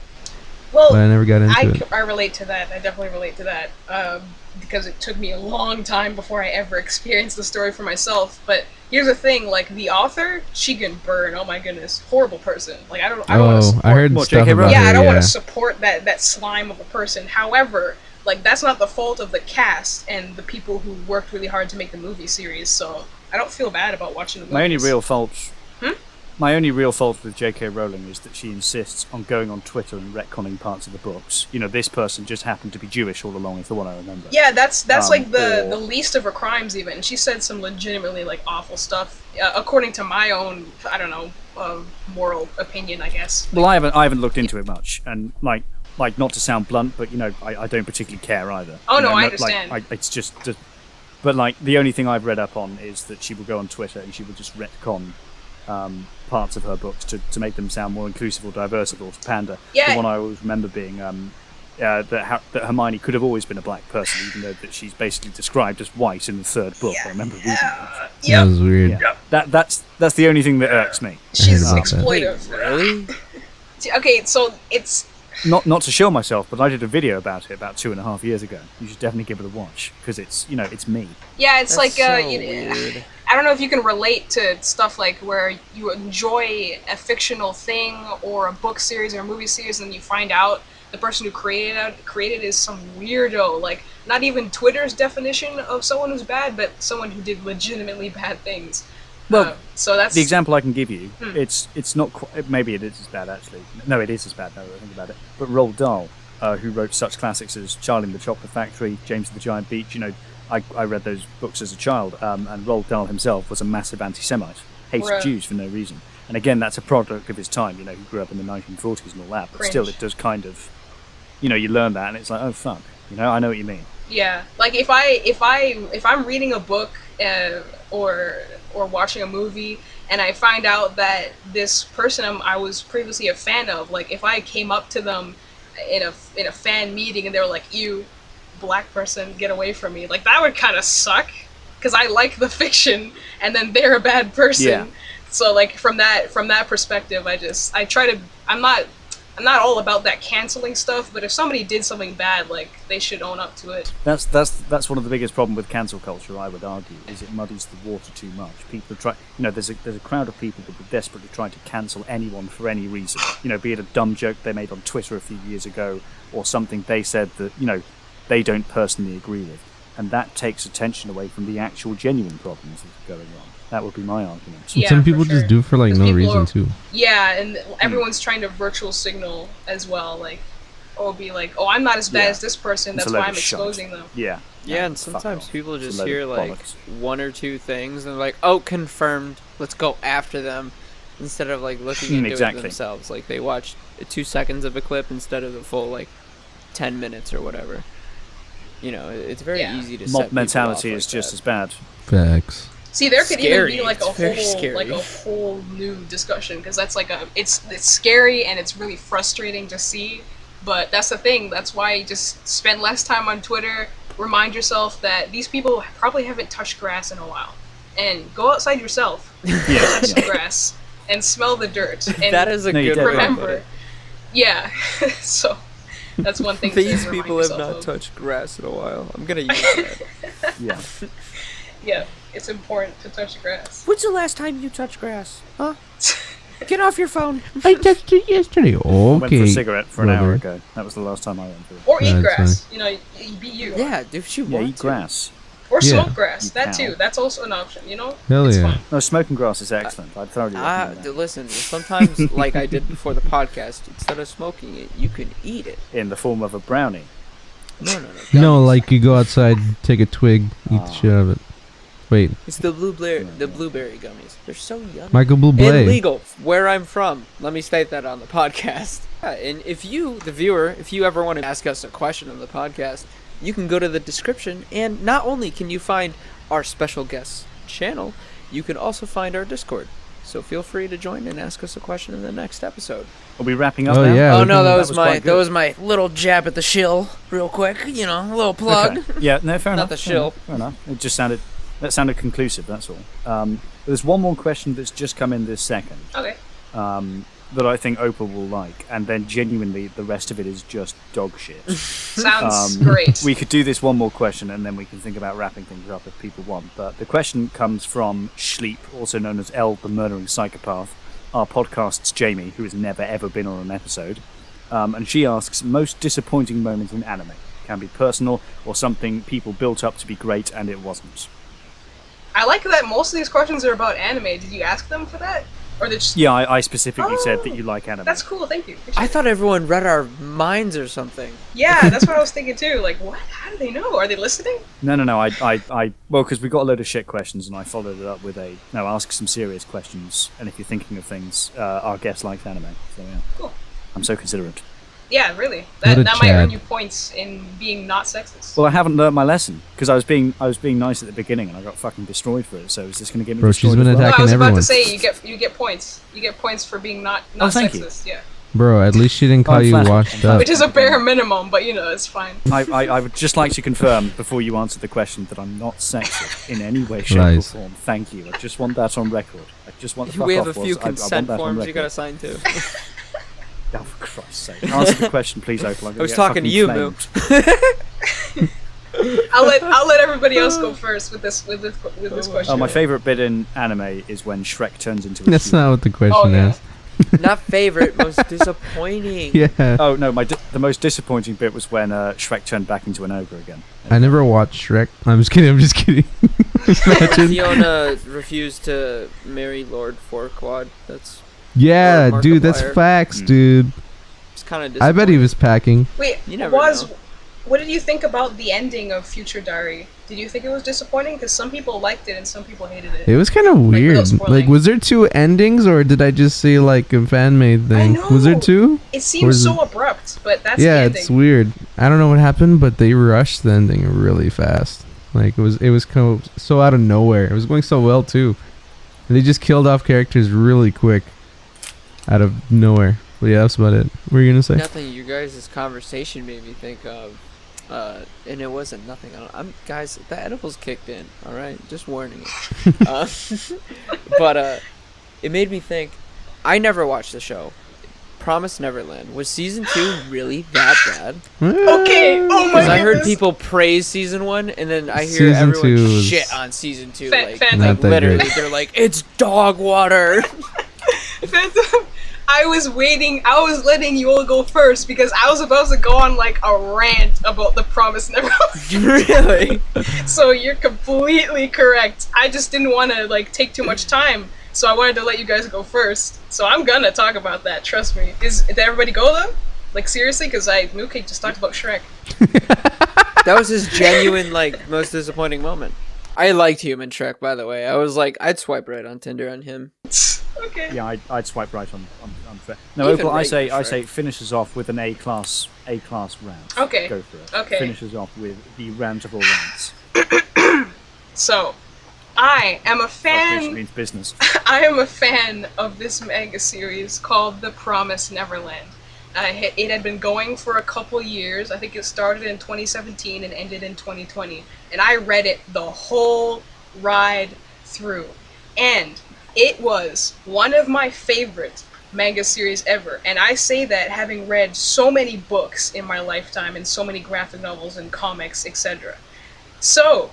Well, but I never got into it. I relate to that. I definitely relate to that. Because it took me a long time before I ever experienced the story for myself. But here's the thing, like, the author, she can burn. Oh my goodness. Horrible person. Like, I don't want to Oh, support... I heard What, stuff J.K. about Rowling? Yeah, her. I don't want to support that slime of a person. However, like, that's not the fault of the cast and the people who worked really hard to make the movie series, so I don't feel bad about watching the movies. My only real fault with J.K. Rowling is that she insists on going on Twitter and retconning parts of the books. You know, this person just happened to be Jewish all along, is the one I remember. Yeah, that's like the or- least of her crimes. Even she said some legitimately like awful stuff, according to my own, I don't know, moral opinion, I guess. Well, I haven't looked into it much, and like not to sound blunt, but you know, I don't particularly care either. Oh, You no, know, I like, understand. it's just, but like the only thing I've read up on is that she will go on Twitter and she will just retcon parts of her books to make them sound more inclusive or diverse or to pander. Yeah. The one I always remember being that Hermione could have always been a black person, even though that she's basically described as white in the third book. I remember reading that. That Yep, was weird. Yeah. That's the only thing that irks me. she's I heard about that. exploitive. Really? Okay, so it's Not to show myself, but I did a video about it about 2.5 years ago. You should definitely give it a watch because it's it's me. yeah, it's That's like so you know, weird. I don't know if you can relate to stuff like where you enjoy a fictional thing or a book series or a movie series, and then you find out the person who created is some weirdo. Like, not even Twitter's definition of someone who's bad, but someone who did legitimately bad things. Well, so that's The example I can give you, it's not quite, maybe it is as bad actually. No, it is as bad now that I think about it. But Roald Dahl, who wrote such classics as Charlie and the Chocolate Factory, James and the Giant Peach, I read those books as a child, and Roald Dahl himself was a massive anti-Semite, hated Right. Jews for no reason. And again, that's a product of his time. He grew up in the 1940s and all that, but still, Cringe. it does kind of, you learn that, and it's like, oh fuck, I know what you mean. Yeah, like if I'm reading a book or watching a movie and I find out that this person I was previously a fan of, like if I came up to them in a fan meeting and they were like, "You, black person, get away from me," like that would kind of suck because I like the fiction and then they're a bad person. Yeah. So like from that perspective, I'm not I'm not all about that canceling stuff, but if somebody did something bad, like, they should own up to it. That's one of the biggest problem with cancel culture, I would argue, is it muddies the water too much. People are there's a crowd of people that are desperately trying to cancel anyone for any reason. Be it a dumb joke they made on Twitter a few years ago, or something they said that, they don't personally agree with. And that takes attention away from the actual genuine problems that are going on. That would be my argument. Yeah, some people just do for like no reason too. Yeah, and everyone's trying to virtual signal as well, like, or be like, oh, I'm not as bad as this person, that's why I'm exposing them. Yeah. Yeah, and sometimes people just hear like one or two things and they're like, oh, confirmed, let's go after them, instead of like looking into it themselves. Like they watch 2 seconds of a clip instead of the full like 10 minutes or whatever. It's very easy to mob mentality is just as bad. Facts. See, there could scary. even be like a whole new discussion, because that's like it's scary and it's really frustrating to see. But that's the thing. That's why you just spend less time on Twitter. Remind yourself that these people probably haven't touched grass in a while, and go outside yourself, touch the grass, and smell the dirt. And that is a good remember. Yeah. So that's one thing. These people have not touched grass in a while. I'm gonna use that. Yeah. Yeah. It's important to touch grass. When's the last time you touched grass? Huh? Get off your phone. I touched it yesterday. Okay. I went for a cigarette for an hour ago. That was the last time I went for it. Or eat grass. Be you. Yeah, if you want eat grass. Or smoke grass. That too. That's also an option, Hell it's yeah. fine. No, smoking grass is excellent. I'd thoroughly recommend that. Listen, sometimes, like I did before the podcast, instead of smoking it, you can eat it. In the form of a brownie. No. No, like you go outside, take a twig, eat the shit out of it. Wait. It's the blueberry gummies. They're so yummy. Michael Bublé. And legal, where I'm from. Let me state that on the podcast. And if you, the viewer, if you ever want to ask us a question on the podcast, you can go to the description, and not only can you find our special guest channel, you can also find our Discord. So feel free to join and ask us a question in the next episode. Are we wrapping up now? Yeah. Oh no, that was my little jab at the shill, real quick. A little plug. Okay. Yeah, no, fair enough. Not the shill. Fair enough. It just sounded conclusive. That's all. There's one more question that's just come in this second. Okay. That I think Opal will like, and then genuinely the rest of it is just dog shit. Sounds great. We could do this one more question, and then we can think about wrapping things up if people want. But the question comes from Schleep, also known as L, the Murdering Psychopath, our podcast's Jamie, who has never ever been on an episode. And she asks, most disappointing moment in anime. Can be personal, or something people built up to be great and it wasn't. I like that most of these questions are about anime. Did you ask them for that? Or they just... Yeah, I specifically said that you like anime. That's cool, thank you. Appreciate I thought everyone read our minds or something. Yeah, that's what I was thinking too. Like, what? How do they know? Are they listening? No. Well, because we got a load of shit questions, and I followed it up with ask some serious questions. And if you're thinking of things, our guest likes anime. So yeah. Cool. I'm so considerate. Yeah, really. That might earn you points in being not sexist. Well, I haven't learned my lesson because I was being nice at the beginning, and I got fucking destroyed for it. So is this going to get me Bro, destroyed? she's been as well? I attacking was about everyone. to say you get points. You get points for being not thank you. sexist. Yeah. Bro, at least she didn't call you flattered. washed up. Which is a bare minimum, but it's fine. I would just like to confirm before you answer the question that I'm not sexist in any way, shape, Nice. or form. Thank you. I just want that on record. I just want the fuck We have a off few was, I want consent that on forms you record. gotta sign to. Oh, for Christ's sake. Answer the question, please, Opal. I was talking to you, Moo. I'll let everybody else go first with this question. Oh, my favourite bit in anime is when Shrek turns into a That's human. not what the question is. Not favorite, most disappointing. Yeah. Oh, no, the most disappointing bit was when Shrek turned back into an ogre again. I never watched Shrek. I'm just kidding. Imagine. Fiona refused to marry Lord Farquaad. That's Yeah, Lord dude, that's Markiplier. facts, dude. it's kind of I bet he was packing. Wait, You never know. what did you think about the ending of Future Diary? Did you think it was disappointing? Because some people liked it and some people hated it. It was kind of weird. without spoiling. Like, was there two endings, or did I just see like a fan made thing? I know. Was there two? It Or seems is so it- abrupt, but that's the Yeah, ending. it's weird. I don't know what happened, but they rushed the ending really fast. Like it was kind of so out of nowhere. It was going so well too. And they just killed off characters really quick, out of nowhere. But yeah, that's about it. What were you gonna say? Nothing. You guys' conversation made me think of, and it wasn't nothing. Guys, the edibles kicked in. All right, just warning you. But it made me think. I never watched the show. Promised Neverland, was season 2 really that bad? Okay, oh my Because I heard goodness. people praise season 1, and then I hear Season everyone 2 is shit on season 2. Phantom. Not that Literally, great. they're like, it's dog water. Phantom, I was waiting. I was letting you all go first because I was about to go on like a rant about the Promised Neverland. Really? So you're completely correct. I just didn't want to like take too much time, so I wanted to let you guys go first. So I'm gonna talk about that. Trust me. Did everybody go though? Like seriously? Because Moocake just talked about Shrek. That was his genuine, like, most disappointing moment. I liked Human Shrek, by the way. I was like, I'd swipe right on Tinder on him. Okay. Yeah, I'd swipe right on Shrek. No, Even Opal, I regular say Shrek. it finishes off with an A-class rant. Okay. Go for it. Okay. Finishes off with the rant of all rants. So, I am a Which fan. means business. I am a fan of this manga series called The Promised Neverland. It had been going for a couple years. I think it started in 2017 and ended in 2020. And I read it the whole ride through. And it was one of my favorite manga series ever. And I say that having read so many books in my lifetime and so many graphic novels and comics, etc. So,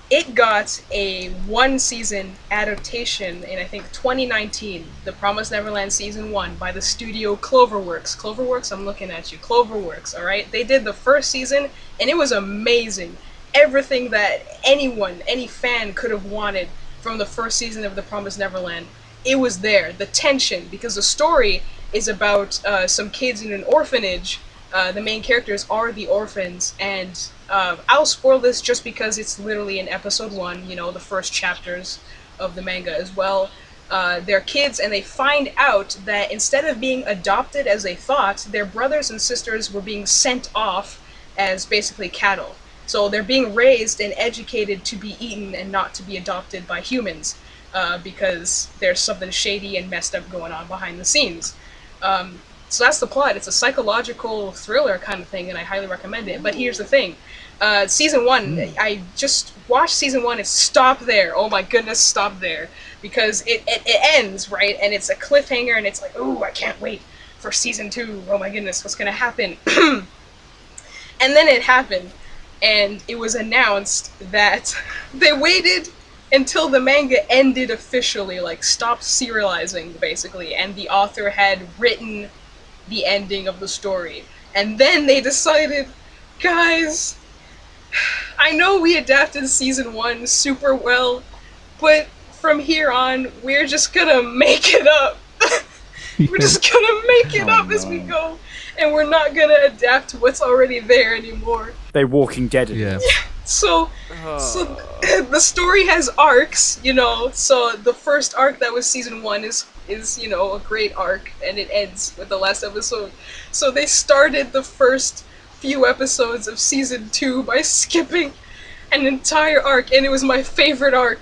it got a one-season adaptation in, I think, 2019, The Promised Neverland Season 1 by the studio Cloverworks. Cloverworks, I'm looking at you. Cloverworks, alright? They did the first season, and it was amazing. Everything that any fan could have wanted from the first season of The Promised Neverland, it was there. The tension, because the story is about some kids in an orphanage. The main characters are the orphans, and I'll spoil this just because it's literally in episode 1, you know, the first chapters of the manga as well. They're kids, and they find out that instead of being adopted as they thought, their brothers and sisters were being sent off as basically cattle. So they're being raised and educated to be eaten and not to be adopted by humans, because there's something shady and messed up going on behind the scenes. So that's the plot. It's a psychological thriller kind of thing, and I highly recommend it. But here's the thing. Season 1, I just watched Season 1 and stop there. Oh my goodness, stop there. Because it ends, right? And it's a cliffhanger, and it's like, ooh, I can't wait for Season 2. Oh my goodness, what's gonna happen? And then it happened, and it was announced that they waited until the manga ended officially, like stopped serializing, basically, and the author had written the ending of the story. And then they decided, guys, I know we adapted Season 1 super well, but from here on, we're just gonna make it up. We're just gonna make it up as we go, and we're not gonna adapt what's already there anymore. They're Walking Dead. Yeah. So the story has arcs, you know. So the first arc that was Season 1 is you know, a great arc, and it ends with the last episode. So they started the first few episodes of Season 2 by skipping an entire arc, and it was my favorite arc.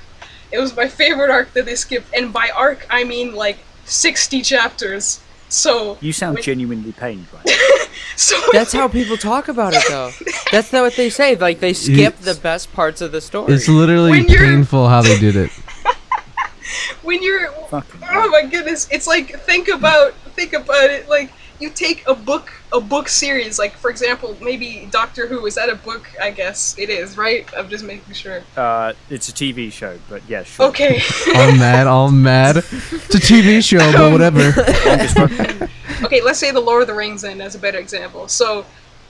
It was my favorite arc that they skipped, and by arc I mean like 60 chapters. So You sound genuinely pained, right? so That's how people talk about it, though. That's not what they say. Like, they skip the best parts of the story. It's literally When you're- painful how they did it. when you're Fucking oh my goodness, it's like think about it, like you take a book series, like for example maybe Doctor Who. Is that a book? I guess it is, right? I'm just making sure. It's a TV show, but yeah, sure. Okay. All mad. It's a TV show, but whatever. Okay, let's say the Lord of the Rings then as a better example. So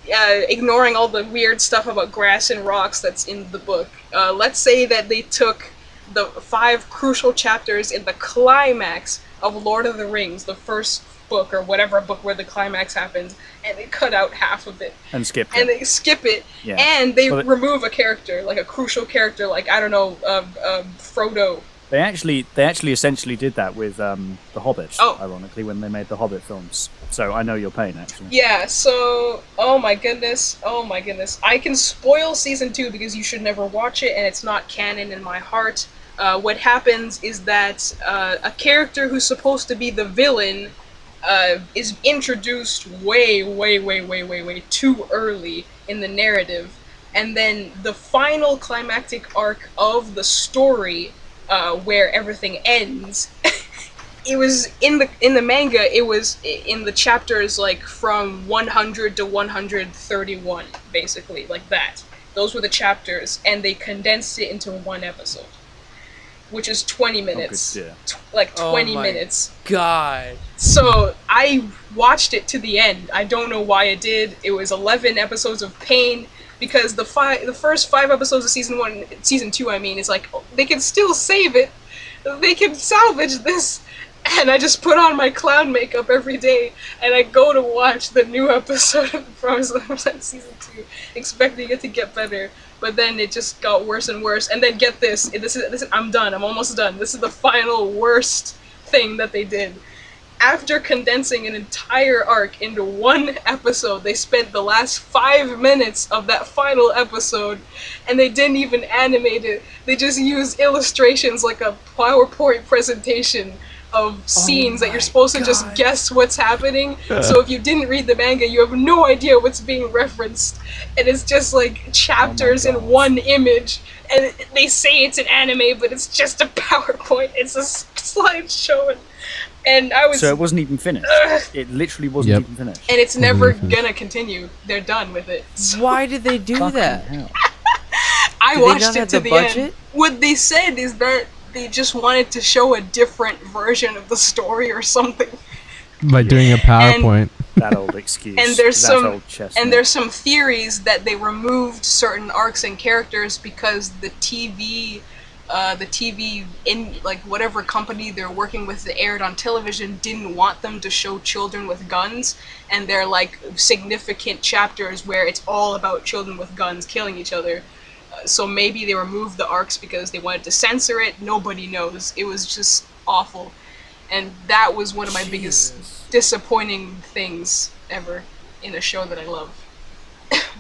ignoring all the weird stuff about grass and rocks that's in the book, let's say that they took the 5 crucial chapters in the climax of Lord of the Rings, the first book or whatever book where the climax happens, and they cut out half of it. And skip it. And they skip it, Yeah. and they Well, remove a character, like a crucial character, like, I don't know, Frodo. They actually essentially did that with The Hobbit, Oh. ironically, when they made the Hobbit films. So I know your pain, actually. Yeah, so, oh my goodness. I can spoil Season 2 because you should never watch it, and it's not canon in my heart. What happens is that a character who's supposed to be the villain is introduced way too early in the narrative, and then the final climactic arc of the story, where everything ends, it was in the manga. It was in the chapters like from 100 to 131, basically like that. Those were the chapters, and they condensed it into one episode, which is 20 minutes. Oh, good, like 20 Oh my minutes. God. So I watched it to the end. I don't know why I did. It was 11 episodes of pain, because the first 5 episodes of season 2, I mean, is like, they can still save it. They can salvage this. And I just put on my clown makeup every day, and I go to watch the new episode of Promised Neverland season 2, expecting it to get better. But then it just got worse and worse. And then get this. I'm done. I'm almost done. This is the final worst thing that they did. After condensing an entire arc into one episode, they spent the last 5 minutes of that final episode, and they didn't even animate it. They just used illustrations like a PowerPoint presentation of scenes that you're supposed to just guess what's happening. So if you didn't read the manga, you have no idea what's being referenced. And it's just like chapters in one image. And they say it's an anime, but it's just a PowerPoint. It's a slideshow. And I was... So it wasn't even finished. It literally wasn't even finished. And it's never gonna continue. They're done with it. So Why did they do Fucking that? hell. I Did they watched not it have to the the budget? end. What they said is that they just wanted to show a different version of the story or something. By doing a PowerPoint. That old excuse. And there's that old chestnut. and there's some theories that they removed certain arcs and characters because the TV in like whatever company they're working with that aired on television didn't want them to show children with guns, and they're like significant chapters where it's all about children with guns killing each other. So maybe they removed the arcs because they wanted to censor it. Nobody knows. It was just awful. And that was one of my biggest disappointing things ever in a show that I love.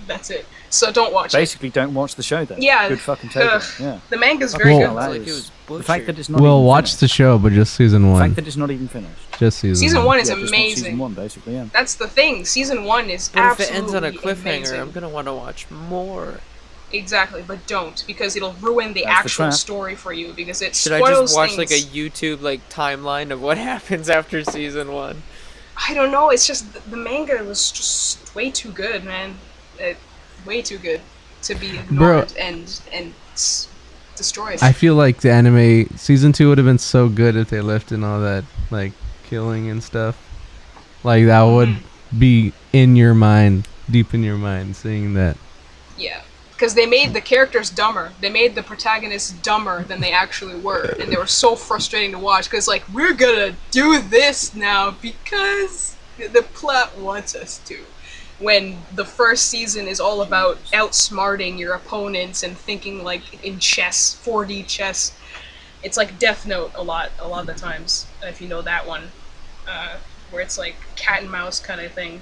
That's it. So don't watch Basically, don't watch the show then. Yeah. Good fucking take. Yeah. The manga's Fucking very hell, good. that Like it is- was the fact that it's not We'll even watch finished. the show, but just season The fact one. that it's not even finished. Just season 1 is Yeah, just watch amazing. Season 1, basically, yeah. That's the thing. Season 1 is But if absolutely it ends on a cliffhanger, amazing. I'm gonna want to watch more. Exactly, but don't, because it'll ruin the That's the actual trap. story for you, because it Should I spoils just watch things. like a YouTube like timeline of what happens after season 1? I don't know, it's just the manga was just way too good, man. Way too good to be ignored and destroyed. I feel like the anime season 2 would have been so good if they left in all that like killing and stuff. Like that would be in your mind, deep in your mind, seeing that. Yeah, because they made the characters dumber. They made the protagonists dumber than they actually were, and they were so frustrating to watch. Because like, we're gonna do this now because the plot wants us to. When the first season is all about outsmarting your opponents and thinking like in chess, 4D chess. It's like Death Note a lot of the times, if you know that one, where it's like cat and mouse kind of thing.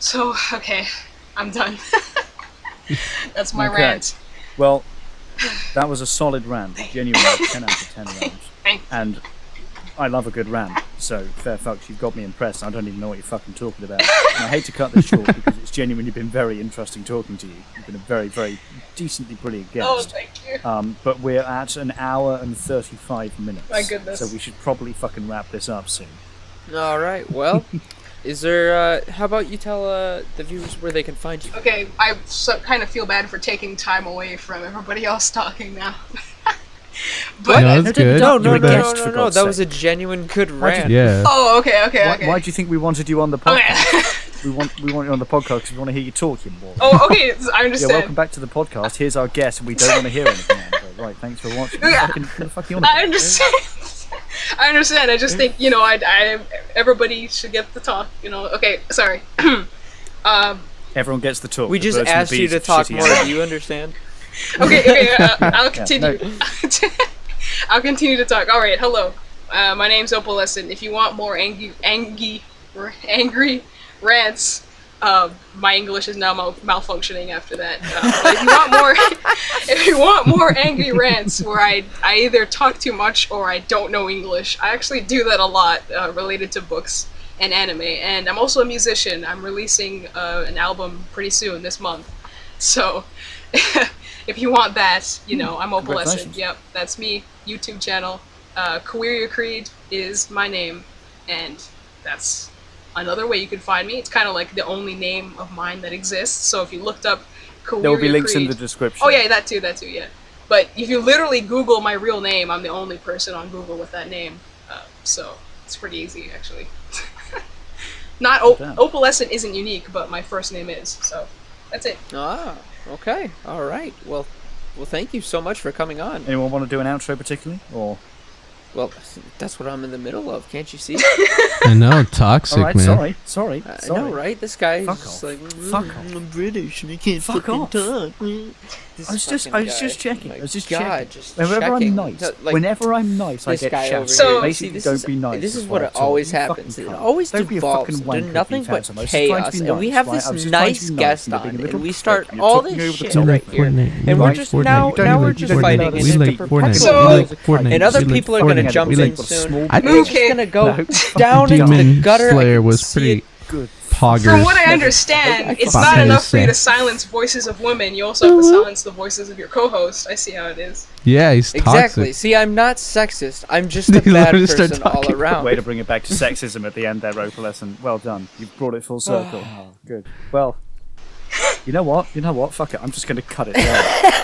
So okay, I'm done. That's my Okay. rant. Well, that was a solid rant. Genuinely 10 out of 10 rounds. Thank you. And I love a good rant, so fair fucks, you've got me impressed. I don't even know what you're fucking talking about. And I hate to cut this short because it's genuinely been very interesting talking to you. You've been a very, very decently brilliant guest. Oh, thank you. But we're at an hour and 35 minutes. My goodness. So we should probably fucking wrap this up soon. All right. Well, is there? How about you tell the viewers where they can find you? Okay, I kind of feel bad for taking time away from everybody else talking now. But No, that's good. No, You're no, a no, guest, no, for no. God's That sake. was a genuine good rant. Yeah. oh, okay. Why do you think we wanted you on the podcast? Okay. we want you on the podcast because we want to hear you talk, you more. Oh, okay. I Yeah, understand. welcome back to the podcast. Here's our guest, and we don't want to hear anything. Right, thanks for watching. Yeah. Who the fuck are you on I about? understand. I understand. I just think I everybody should get to talk. Okay, sorry. Everyone gets the talk. We The just birds and the asked you bees to of talk shitty more. animals. Do you understand? Okay. I'll continue. no. I'll continue to talk. All right. Hello. My name's Opalescent. If you want more angry rants, my English is now malfunctioning after that. But if you want more angry rants where I either talk too much or I don't know English, I actually do that a lot related to books and anime. And I'm also a musician. I'm releasing an album pretty soon this month. So if you want that, I'm Opalescent. Congratulations. Yep, that's me. YouTube channel. Career Creed is my name, and that's another way you can find me. It's kind of like the only name of mine that exists. So if you looked up Career There will be links Creed, in the description. oh yeah, that too, yeah. But if you literally Google my real name, I'm the only person on Google with that name. So it's pretty easy, actually. Not Opalescent isn't unique, but my first name is. So that's it. Ah, okay, all right. Well, thank you so much for coming on. Anyone want to do an outro particularly, or? Well, that's what I'm in the middle of. Can't you see? I know, toxic, All right, man. sorry. I know, right? This guy is Fuck just off. like, Fuck off. I'm British and I can't Fuck fucking off. talk. I was just checking. My I was just God, checking. just Whenever checking. I'm nice, Like, whenever I'm nice, I this get guy over shouted. So- here. Basically, See, don't be nice. This is before what I it talk. always You happens. fucking It cunt. always Don't be a devolves fucking into wanker, nothing Pete but Hanson. I was just trying to chaos. be And we nice, have right? this I was just trying to nice be nice, guest and you're on, being a and little we prick, start and you're all talking this over the shit top right of me. here. Fortnite. And We we're like just Fortnite. now We we're like just Fortnite. fighting. We It's just like a perpetual So- we like Fortnite. and other We like people are going to Fortnite. jump We in like soon. I It's think just going to go No. down into the Demon gutter. I Slayer can was see pretty it. Good. poggers. From what I understand, it's not fucking enough for you to say. silence voices of women. You also have to silence the voices of your co-host. I see how it is. Yeah, he's toxic. Exactly. See, I'm not sexist. I'm just a He bad literally started person all talking. around. Way to bring it back to sexism at the end there, Opalescent. Well done. You've brought it full circle. Good. Well, you know what? Fuck it. I'm just going to cut it down.